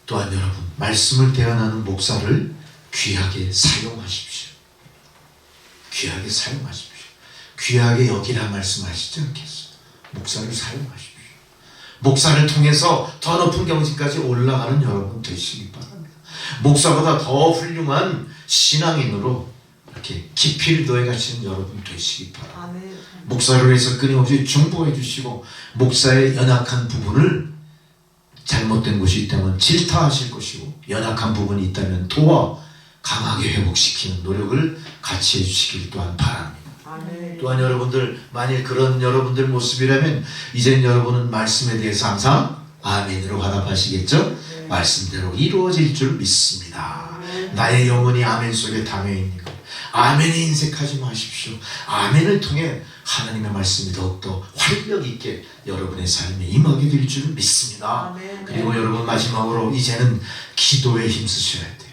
또한 여러분, 말씀을 대언하는 목사를 귀하게 사용하십시오. 귀하게 사용하십시오. 귀하게 여기라 말씀하시지 않겠어요? 목사를 사용하십시오. 목사를 통해서 더 높은 경지까지 올라가는 여러분 되시기 바랍니다. 목사보다 더 훌륭한 신앙인으로 이렇게 깊이를 더해 가시는 여러분 되시기 바랍니다. 목사를 위해서 끊임없이 중보해 주시고 목사의 연약한 부분을 잘못된 것이 있다면 질타하실 것이고 연약한 부분이 있다면 도와 강하게 회복시키는 노력을 같이 해주시길 또한 바랍니다. 또한 여러분들 만일 그런 여러분들 모습이라면 이젠 여러분은 말씀에 대해서 항상 아멘으로 화답하시겠죠? 말씀대로 이루어질 줄 믿습니다. 나의 영혼이 아멘 속에 담여있는 것, 아멘에 인색하지 마십시오. 아멘을 통해 하나님의 말씀이 더욱더 활력 있게 여러분의 삶에 임하게 될 줄 믿습니다. 그리고 여러분 마지막으로 이제는 기도에 힘쓰셔야 돼요.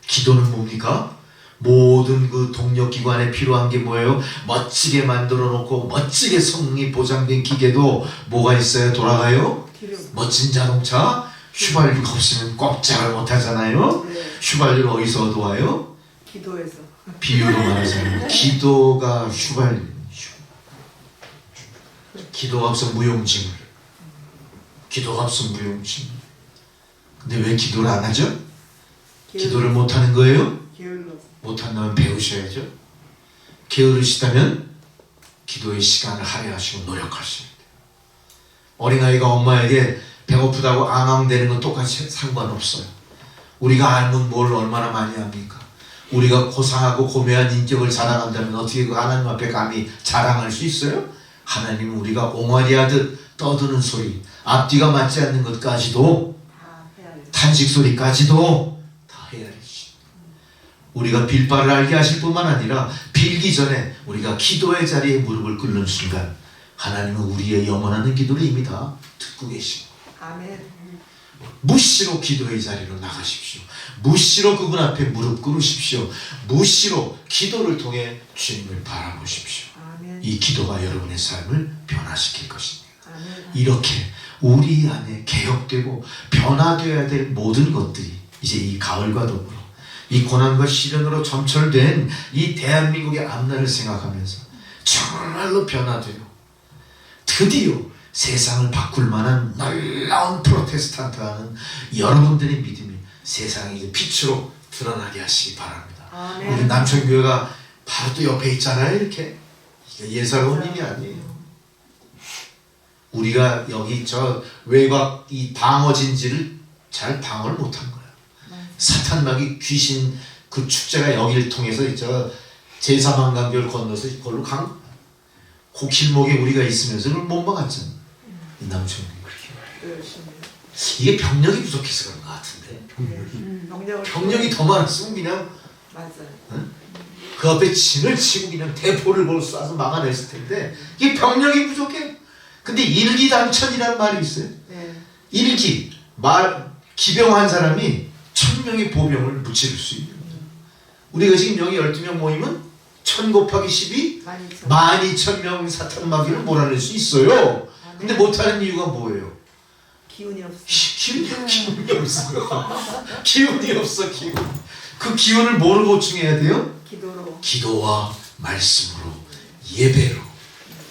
기도는 뭡니까? 모든 그 동력기관에 필요한 게 뭐예요? 멋지게 만들어 놓고 멋지게 성능이 보장된 기계도 뭐가 있어요? 돌아가요? 멋진 자동차? 휘발유가 없으면 꼼짝을 못하잖아요. 휘발유를 어디서 얻어와요? 기도에서. 비유로 말하자면 기도가 휘발유. 기도가 없으면 무용지물. 기도가 없으면 무용지물. 근데 왜 기도를 안 하죠? 기도를 못하는 거예요? 못한다면 배우셔야죠. 게으르시다면 기도의 시간을 할애하시고 노력하셔야 돼요. 어린아이가 엄마에게 배고프다고 앙앙대는 건 똑같이 상관없어요. 우리가 알면 뭘 얼마나 많이 합니까? 우리가 고상하고 고매한 인격을 자랑한다면 어떻게 그 하나님 앞에 감히 자랑할 수 있어요? 하나님은 우리가 옹알이하듯 떠드는 소리, 앞뒤가 맞지 않는 것까지도, 탄식 소리까지도 다 헤아리시. 우리가 빌 바를 알게 하실 뿐만 아니라 빌기 전에 우리가 기도의 자리에 무릎을 꿇는 순간 하나님은 우리의 영원하는 기도를 이미 다 듣고 계시고, 아멘. 무시로 기도의 자리로 나가십시오. 무시로 그분 앞에 무릎 꿇으십시오. 무시로 기도를 통해 주님을 바라보십시오. 아멘. 이 기도가 여러분의 삶을 변화시킬 것입니다. 아멘. 이렇게 우리 안에 개혁되고 변화되어야 될 모든 것들이 이제 이 가을과 더불어 이 고난과 시련으로 점철된 이 대한민국의 앞날을 생각하면서 정말로 변화되어 드디어 세상을 바꿀 만한 놀라운 프로테스탄트하는 여러분들의 믿음이 세상에 이제 빛으로 드러나게 하시기 바랍니다. 아멘. 우리 남천교회가 바로 또 옆에 있잖아요. 이렇게 이게 예사로운 일이 아니에요. 우리가 여기 저 외곽 이 방어진지를 잘 방어를 못한 거예요. 사탄막이 귀신 그 축제가 여기를 통해서 저 제3한강교를 건너서 그걸로 간 거예요. 그 길목에 우리가 있으면서 그걸 못 막았잖아. 이 남천교회 그렇게. 이게 병력이 부족해서 그런 것 같은데. 병력이 더 많았으면 그냥 맞아요. 그 앞에 진을 치고 그냥 대포를 쏴서 막아냈을 텐데 이게 병력이 부족해. 근데 일기당천이라는 말이 있어요. 네. 일기 말 기병한 사람이 1000명의 보병을 무찌를 수 있는 거예요. 우리가 지금 여기 12명 모이면 1000 곱하기 12 12,000명 사탄마귀를 몰아낼 수 있어요. 근데 못하는 이유가 뭐예요? 기운이 없어. 기운이 없어. 기운이 없어. 기운. 그 기운을 뭐로 보충해야 돼요? 기도로. 기도와 말씀으로, 예배로,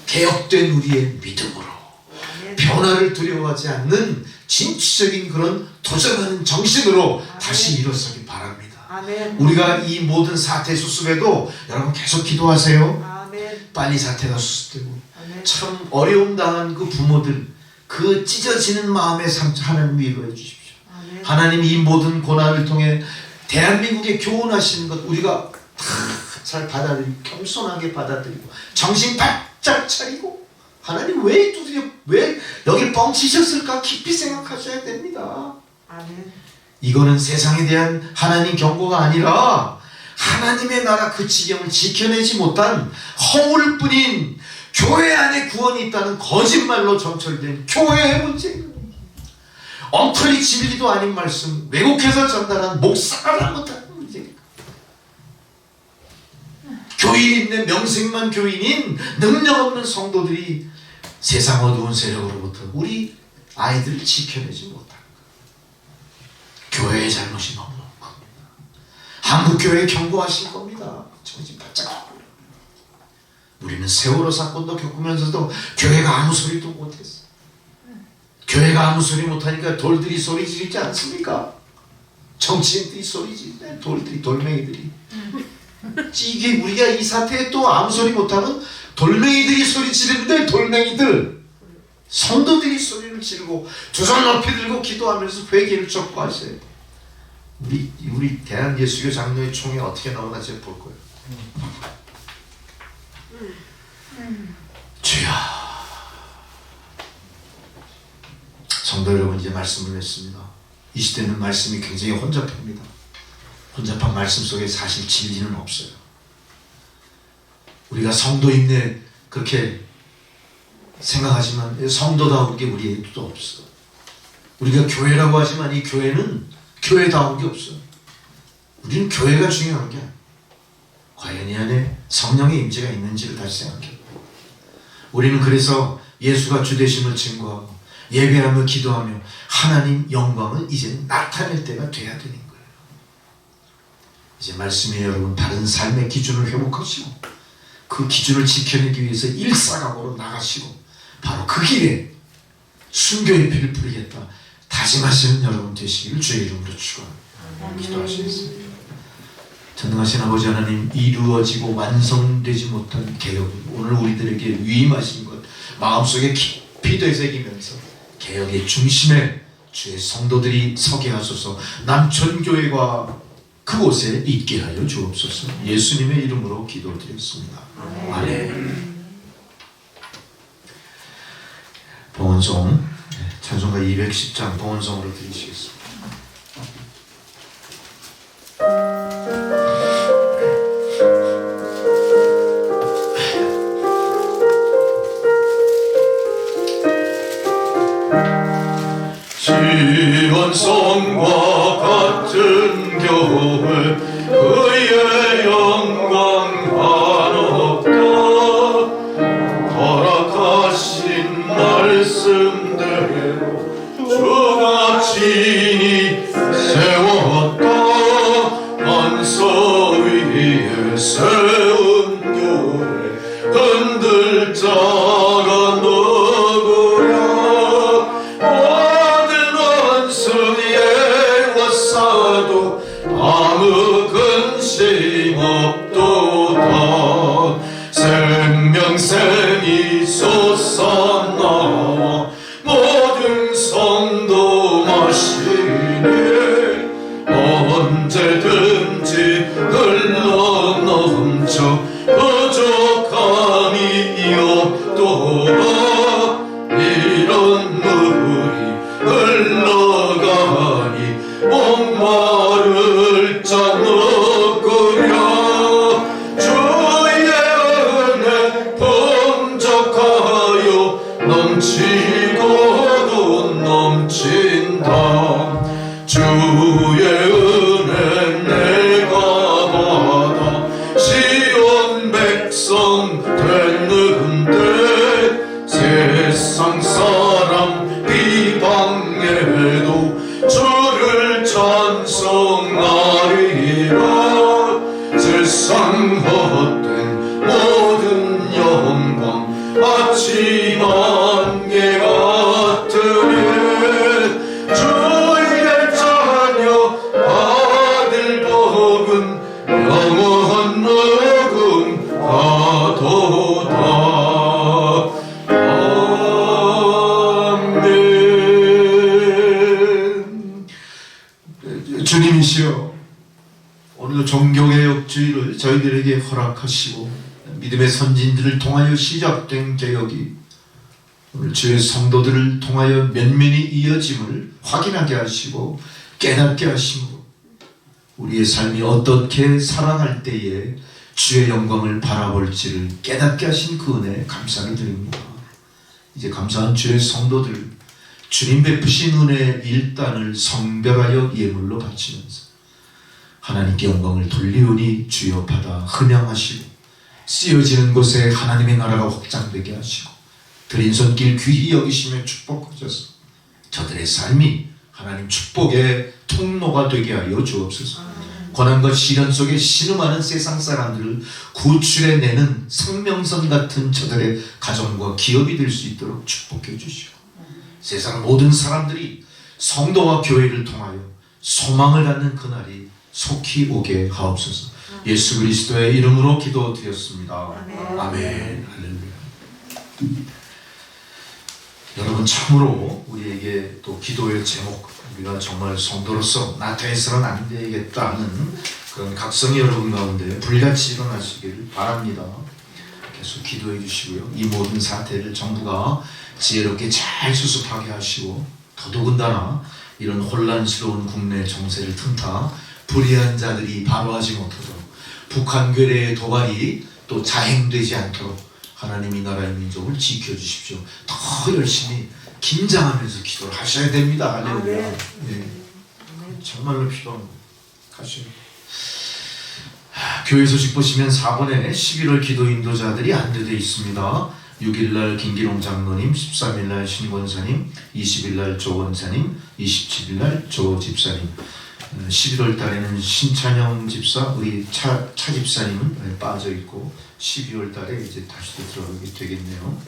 개혁된 우리의 믿음으로, 변화를 두려워하지 않는 진취적인 그런 도전하는 정신으로 다시 일어서기 바랍니다. 아멘. 우리가 이 모든 사태 수습에도 여러분 계속 기도하세요. 아멘. 빨리 사태가 수습되고 아멘. 참 어려움 당한 그 부모들 그 찢어지는 마음의 상처 하나님 위로해 주십시오. 아멘. 하나님 이 모든 고난을 통해 대한민국에 교훈하시는 것 우리가 다 잘 받아들이고 겸손하게 받아들이고 정신 바짝 차리고 하나님 왜 여기 뻥치셨을까 깊이 생각하셔야 됩니다. 아멘. 이거는 세상에 대한 하나님 경고가 아니라 하나님의 나라 그 지경을 지켜내지 못한 허울 뿐인 교회 안에 구원이 있다는 거짓말로 점철된 교회의 문제입니다. 엉터리 진리도 아닌 말씀 왜곡해서 전달한 목사가 잘못한 문제입니다. 교인인데 명색만 교인인 능력 없는 성도들이 세상 어두운 세력으로부터 우리 아이들을 지켜내지 못합니다. 교회의 잘못이 너무 큽니다. 한국교회에 경고하신 겁니다. 정신 바짝. 우리는 세월호 사건도 겪으면서도 교회가 아무 소리도 못했어. 교회가 아무 소리 못하니까 돌들이 소리 지르지 않습니까? 정치인들이 소리 지르네. 돌들이 돌멩이들이. 이게 우리가 이 사태에 또 아무 소리 못하면 돌멩이들이 소리 지르는데 돌멩이들 성도들이 소리를 지르고 두 손 높이 들고 기도하면서 회개를 촉구하세요. 우리 대한예수교 장로회 총회 어떻게 나오나 제가 볼 거예요. 주여, 성도 여러분 이제 말씀을 했습니다. 이 시대는 말씀이 굉장히 혼잡합니다. 혼잡한 말씀 속에 사실 진리는 없어요. 우리가 성도인데 그렇게 생각하지만 성도다운 게 우리에도 없어. 우리가 교회라고 하지만 이 교회는 교회다운 게 없어. 우리는 교회가 중요한 게 아니야. 과연 이 안에 성령의 임재가 있는지를 다시 생각해. 우리는 그래서 예수가 주되심을 증거하고 예배하며 기도하며 하나님 영광을 이제 나타낼 때가 돼야 되는 거예요. 이제 말씀이 여러분 바른 삶의 기준을 회복하시고 그 기준을 지켜내기 위해서 일사각오로 나가시고 바로 그 길에 순교의 피를 뿌리겠다 다짐하시는 여러분 되시기를 주의 이름으로 축원합니다. 기도하시겠습니다. 전능하신 아버지 하나님, 이루어지고 완성되지 못한 개혁을 오늘 우리들에게 위임하신 것 마음속에 깊이 되새기면서 개혁의 중심에 주의 성도들이 서게 하소서. 남천교회가 그곳에 있게 하여 주옵소서. 예수님의 이름으로 기도드렸습니다. 아멘. 봉헌송 찬송가 210장 봉헌송으로 드리시겠습니다. 지원성과 같은 교회 그의 영광 한없다. 허락하신 말씀대로 주가 친히 세웠다. 언서 위에 세운 교회 흔들 자가 누구야. 모든 원수의 와사도 아무 근심 없도다. 생명샘이 솟아나와 모든 성도 마시니 언제든지 흘러넘쳐 부족함이 없도다. 이런 물이 흘러가니 목마를 자 먹으랴. 주의 은혜 풍족하여 넘치고도 넘친다. 주의 은혜 내가 받아 시온 백성 됐는데 세상 사람 비방해도 주를 찬송하리라. 세상 헛된 모든 영광 아침 안개 같으니 주의 자녀 받을 복은 영원 녹음 가도다. 아멘. 주님이시여, 오늘 종교개혁주의를 저희들에게 허락하시고 믿음의 선진들을 통하여 시작된 개혁이 오늘 주의 성도들을 통하여 면면이 이어짐을 확인하게 하시고 깨닫게 하심으로 우리의 삶이 어떻게 살아갈 때에 주의 영광을 바라볼지를 깨닫게 하신 그 은혜에 감사를 드립니다. 이제 감사한 주의 성도들, 주님 베푸신 은혜의 일단을 성별하여 예물로 바치면서 하나님께 영광을 돌리오니 주여 받아 흠양하시고 쓰여지는 곳에 하나님의 나라가 확장되게 하시고 드린 손길 귀히 여기시며 축복하셔서 저들의 삶이 하나님 축복의 통로가 되게 하여 주옵소서. 고난과 시련 속에 신음하는 세상 사람들을 구출해내는 생명선 같은 저들의 가정과 기업이 될 수 있도록 축복해 주시고 세상 모든 사람들이 성도와 교회를 통하여 소망을 갖는 그날이 속히 오게 하옵소서. 예수 그리스도의 이름으로 기도드렸습니다. 아멘. 할렐루야. 여러분, 참으로 우리에게 또 기도의 제목, 우리가 정말 성도로서 나태해서는 안 되겠다는 그런 각성이 여러분 가운데 불같이 일어나시기를 바랍니다. 계속 기도해 주시고요. 이 모든 사태를 정부가 지혜롭게 잘 수습하게 하시고 더더군다나 이런 혼란스러운 국내 정세를 틈타 불의한 자들이 바로하지 못하도록 북한 괴뢰의 도발이 또 자행되지 않도록 하나님 이 나라의 민족을 지켜주십시오. 더 열심히 긴장하면서 기도를 하셔야 됩니다. 할렐루야. 네. 정말로 필요합니다. 가시죠. 교회 소식 보시면 4번에 11월 기도 인도자들이 안내되어 있습니다. 6일날 김기롱 장로님, 13일날 신권사님, 20일날 조 원사님, 27일날 조 집사님, 11월 달에는 신찬영 집사, 우리 차 집사님은 빠져 있고 12월 달에 이제 다시 또 들어가게 되겠네요.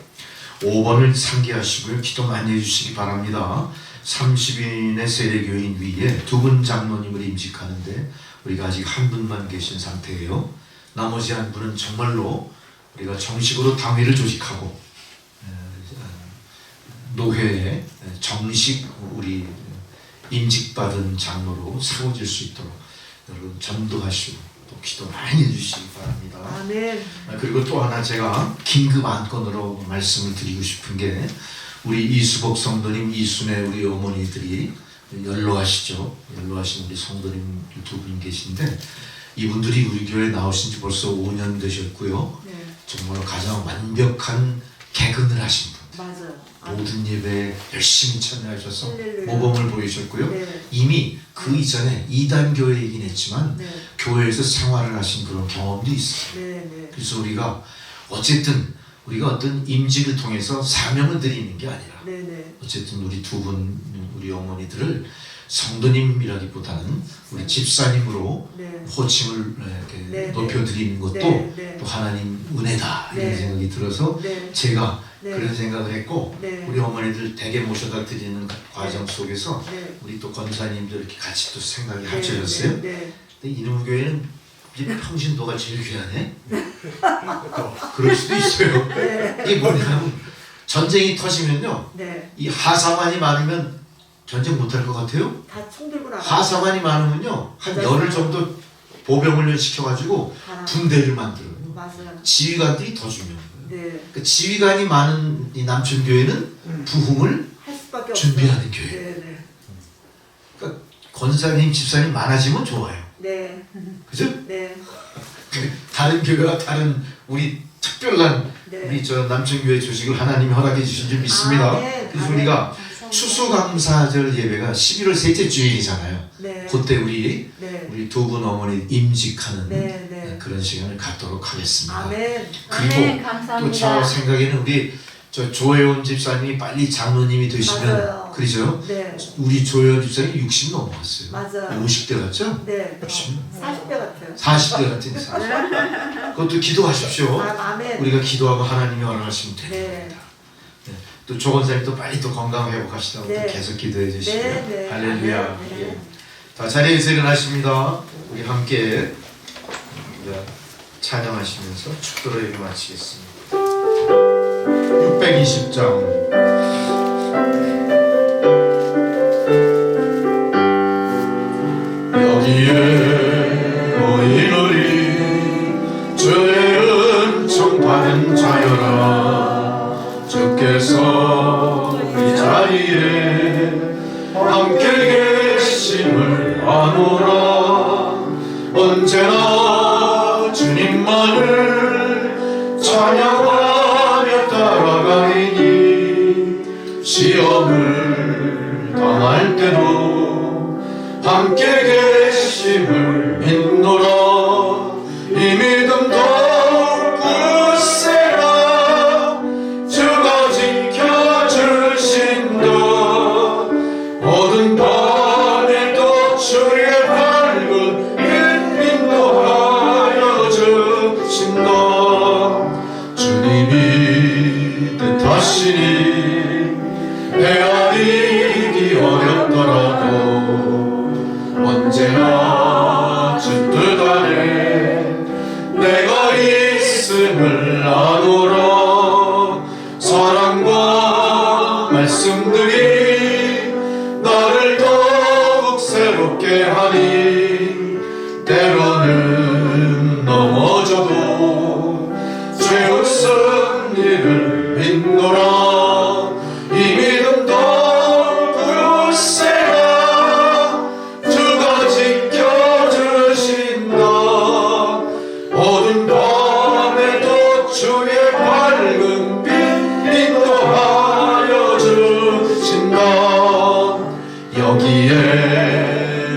5번을 상기하시고요. 기도 많이 해주시기 바랍니다. 30인의 세례교인 위에 2분 장로님을 임직하는데 우리가 아직 한 분만 계신 상태예요. 나머지 한 분은 정말로 우리가 정식으로 당회를 조직하고 노회에 정식 우리 임직받은 장로로 세워질 수 있도록 여러분 전도하시고 또 기도 많이 해주시기 바랍니다. 아멘. 그리고 또 하나 제가 긴급 안건으로 말씀을 드리고 싶은 게 우리 이수복 성도님, 이순애 우리 어머니들이 연로하시죠. 연로하신 우리 성도님 2분 계신데 이분들이 우리 교회에 나오신 지 벌써 5년 되셨고요. 네. 정말 가장 완벽한 개근을 하신 분. 맞아요. 모든 예배에 열심히 참여하셔서 할렐루야. 모범을 보이셨고요. 네. 이미 그 이전에 2단 교회이긴 했지만 네. 교회에서 생활을 하신 그런 경험도 있어요. 네. 네. 그래서 우리가 어쨌든 우리가 어떤 임직을 통해서 사명을 드리는 게 아니라 네. 네. 어쨌든 우리 2분 우리 어머니들을 성도님이라기보다는 우리 집사님으로 네. 호칭을 이렇게 네. 높여드리는 것도 네. 네. 또 하나님 은혜다 이런 네. 생각이 들어서 네. 제가 네. 그런 생각을 했고 네. 우리 어머니들 댁에 모셔다 드리는 과정 속에서 네. 우리 또 권사님들 이렇게 같이 또 생각이 네. 합쳐졌어요. 네. 근데 이놈 교회는 이제 평신도가 제일 귀하네. 그럴 수도 있어요. 이게 뭐냐면 전쟁이 터지면요, 네. 이 하사관이 많으면 전쟁 못할 것 같아요. 다 총 들고 나가. 하사관이 많으면요 한 열흘 정도 보병훈련 시켜가지고 분대를 만들어요. 맞아요. 지휘관들이 더 중요한 거예요. 네. 그 지휘관이 많은 이 남천 교회는 부흥을 할 수밖에 준비하는 없어요. 교회. 네. 네. 그러니까 권사님, 집사님 많아지면 좋아요. 네. 그죠? 네. 다른 교회와 다른 우리 특별한 네. 우리 저 남천교회 조직을 하나님이 허락해 주신 줄 믿습니다. 네. 그래서 우리가 추수감사절 예배가 11월 셋째 주일이잖아요. 네. 그때 우리 네. 두 분 어머니 임직하는 네. 네. 그런 시간을 갖도록 하겠습니다. 아멘. 그리고 아멘. 또 감사합니다. 저 생각에는 우리 저 조혜원 집사님이 빨리 장로님이 되시면 맞아요. 그러죠? 네. 우리 조혜원 집사님 60 넘어갔어요. 맞아요. 50대 같죠? 네. 60. 40대 같아요. 40대 같은 40. 그것도 기도하십시오. 아멘. 우리가 기도하고 하나님이 허락하시면 됩니다. 네. 네. 또 조건사님 또 빨리 또 건강 회복하시라고 네. 또 계속 기도해 주시고 네, 네. 할렐루야. 네. 예. 자, 자리에서 일어나십니다. 우리 함께 이제 찬양하시면서 축도로 예배 마치겠습니다. 620장 여기에 모이노리 주의 은총 받은 자여라 주께서 이 자리에 함께 계심을 아노라 언제나 주님만을 찬양하며 따라가리니 시험을 당할 때도 함께 계심을 믿노라 이 믿음 더욱 굳세라 주가 지켜주신다 모든 밤에도 주의 밝은 빛 인도하여 주신다 주님이 뜻하시니 헤아리기 어렵더라도 언제나 주 뜻 아래 내가 있음을 아노라 사랑과 말씀들이 나를 더욱 새롭게 하니 때로는 넘어져도 죄없은 일을 믿노라 이 믿음 더욱 굳세라 주가 지켜주신다 어두운 밤에도 주의 밝은 빛 인도하여 주신다 여기에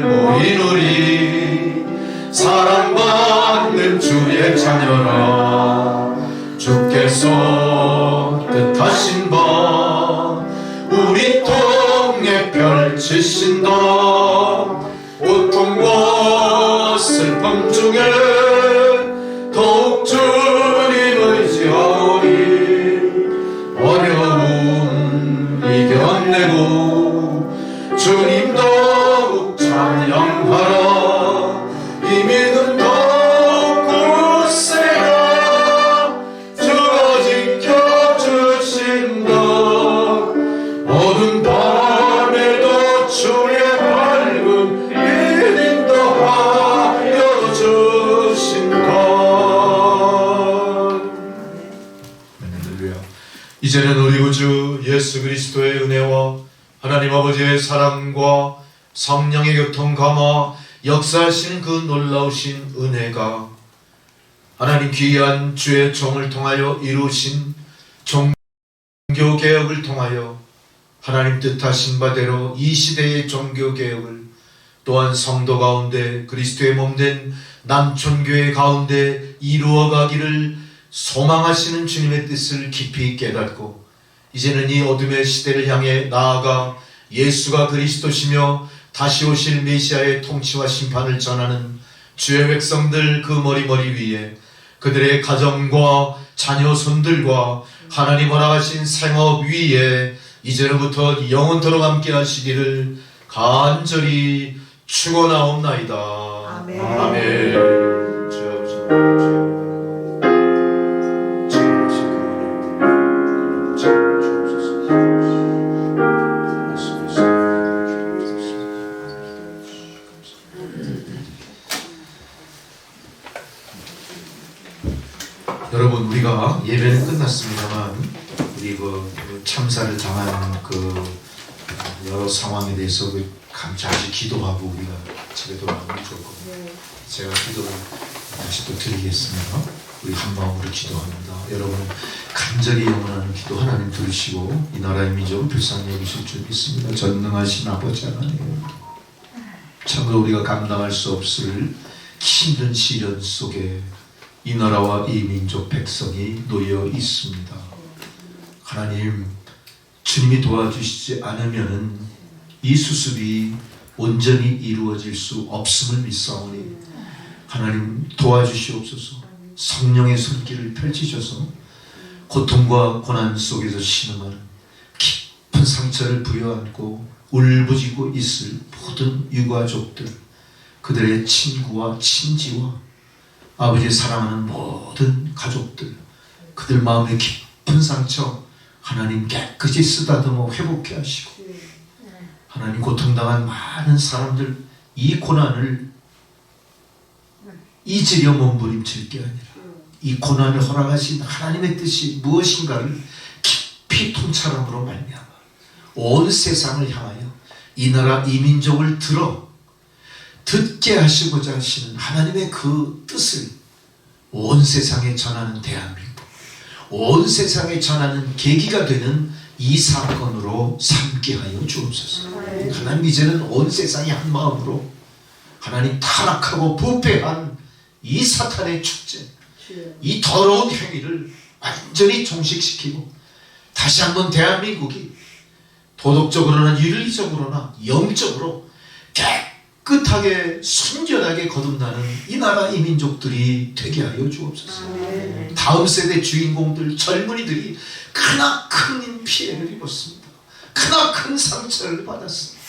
모인 우리 사랑받는 주의 자녀라 주께서 뜻하신 바 우리 통에 펼치신다 고통과 슬픔 중에 더욱 주님 의지하오니 어려움 이겨내고 주님 더욱 찬양하라 이 믿음 더욱 굳세라 주가 지켜주신다 어두운 밤에도 주의 밝은 빛 인도하여 주신다 할렐루야. 이제는 우리 구주 예수 그리스도의 은혜와 하나님 아버지의 사랑과 성령의 교통감화 역사하시는 그 놀라우신 은혜가 하나님 귀한 주의 종을 통하여 이루신 종교개혁을 통하여 하나님 뜻하신 바대로 이 시대의 종교개혁을 또한 성도 가운데 그리스도의 몸된 남촌교회 가운데 이루어가기를 소망하시는 주님의 뜻을 깊이 깨닫고 이제는 이 어둠의 시대를 향해 나아가 예수가 그리스도시며 다시 오실 메시아의 통치와 심판을 전하는 주의 백성들 그 머리 위에 그들의 가정과 자녀 손들과 하나님 허락하신 생업 위에 이제로부터 영원토록 함께 하시기를 간절히 축원하옵나이다. 아멘. 아멘. 주여 아버지, 여러분, 우리가 예배는 끝났습니다만 우리 그 참사를 당한 그 여러 상황에 대해서 감사히 기도하고 우리가 집에 돌아가면 좋을 겁니다. 제가 기도를 다시 또 드리겠습니다. 우리 한 마음으로 기도합니다. 여러분, 간절히 영원하는 기도 하나님 들으시고 이 나라의 민족을 불쌍히 여기실 줄 믿습니다. 전능하신 아버지 하나님, 참으로 우리가 감당할 수 없을 힘든 시련 속에 이 나라와 이 민족 백성이 놓여 있습니다. 하나님, 주님이 도와주시지 않으면은 이 수습이 온전히 이루어질 수 없음을 믿사오니 하나님 도와주시옵소서. 성령의 손길을 펼치셔서 고통과 고난 속에서 신음하는 깊은 상처를 부여안고 울부짖고 있을 모든 유가족들, 그들의 친구와 친지와 아버지 사랑하는 모든 가족들, 그들 마음의 깊은 상처 하나님 깨끗이 쓰다듬어 회복해 하시고, 하나님 고통당한 많은 사람들 이 고난을 잊으려 몸부림칠 게 아니라 이 고난을 허락하신 하나님의 뜻이 무엇인가를 깊이 통찰함으로 말미암아 온 세상을 향하여 이 나라 이 민족을 들어 듣게 하시고자 하시는 하나님의 그 뜻을 온 세상에 전하는 대한민국, 온 세상에 전하는 계기가 되는 이 사건으로 삼게 하여 주옵소서. 하나님, 이제는 온 세상이 한 마음으로 하나님 타락하고 부패한 이 사탄의 축제, 이 더러운 행위를 완전히 종식시키고 다시 한번 대한민국이 도덕적으로나 윤리적으로나 영적으로 깨끗하게 순결하게 거듭나는 이 나라 이 민족들이 되게 하여 주옵소서. 다음 세대 주인공들, 젊은이들이 크나큰 피해를 입었습니다. 크나큰 상처를 받았습니다.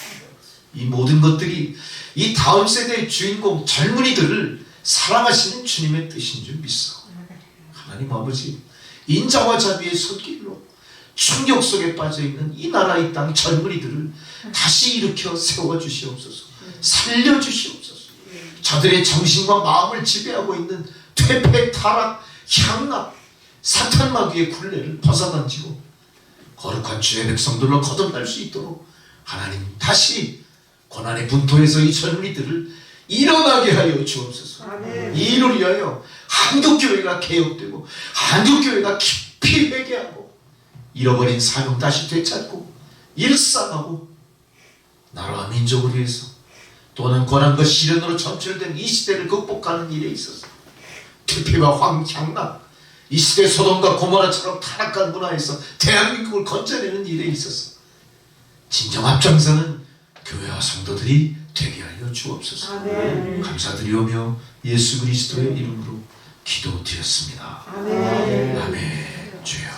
이 모든 것들이 이 다음 세대의 주인공 젊은이들을 사랑하시는 주님의 뜻인 줄 믿어. 하나님 아버지, 인자와 자비의 손길로 충격 속에 빠져있는 이 나라 이 땅 젊은이들을 다시 일으켜 세워주시옵소서. 살려주시옵소서. 저들의 정신과 마음을 지배하고 있는 퇴폐, 타락, 향락, 사탄 마귀의 굴레를 벗어던지고 거룩한 주의 백성들로 거듭날 수 있도록 하나님 다시 고난의 분토에서 이 젊은이들을 일어나게 하여 주옵소서. 이를 위하여 한국교회가 개혁되고 한국교회가 깊이 회개하고 잃어버린 사명 다시 되찾고 일상하고 나라와 민족을 위해서 또는 고난과 시련으로 점철된 이 시대를 극복하는 일에 있어서 퇴폐와 향락, 이 시대 소돔과 고모라처럼 타락한 문화에서 대한민국을 건져내는 일에 있어서 진정 앞장서는 교회와 성도들이 되게 하여 주옵소서. 감사드리오며 예수 그리스도의 이름으로 기도드렸습니다. 아멘. 주여.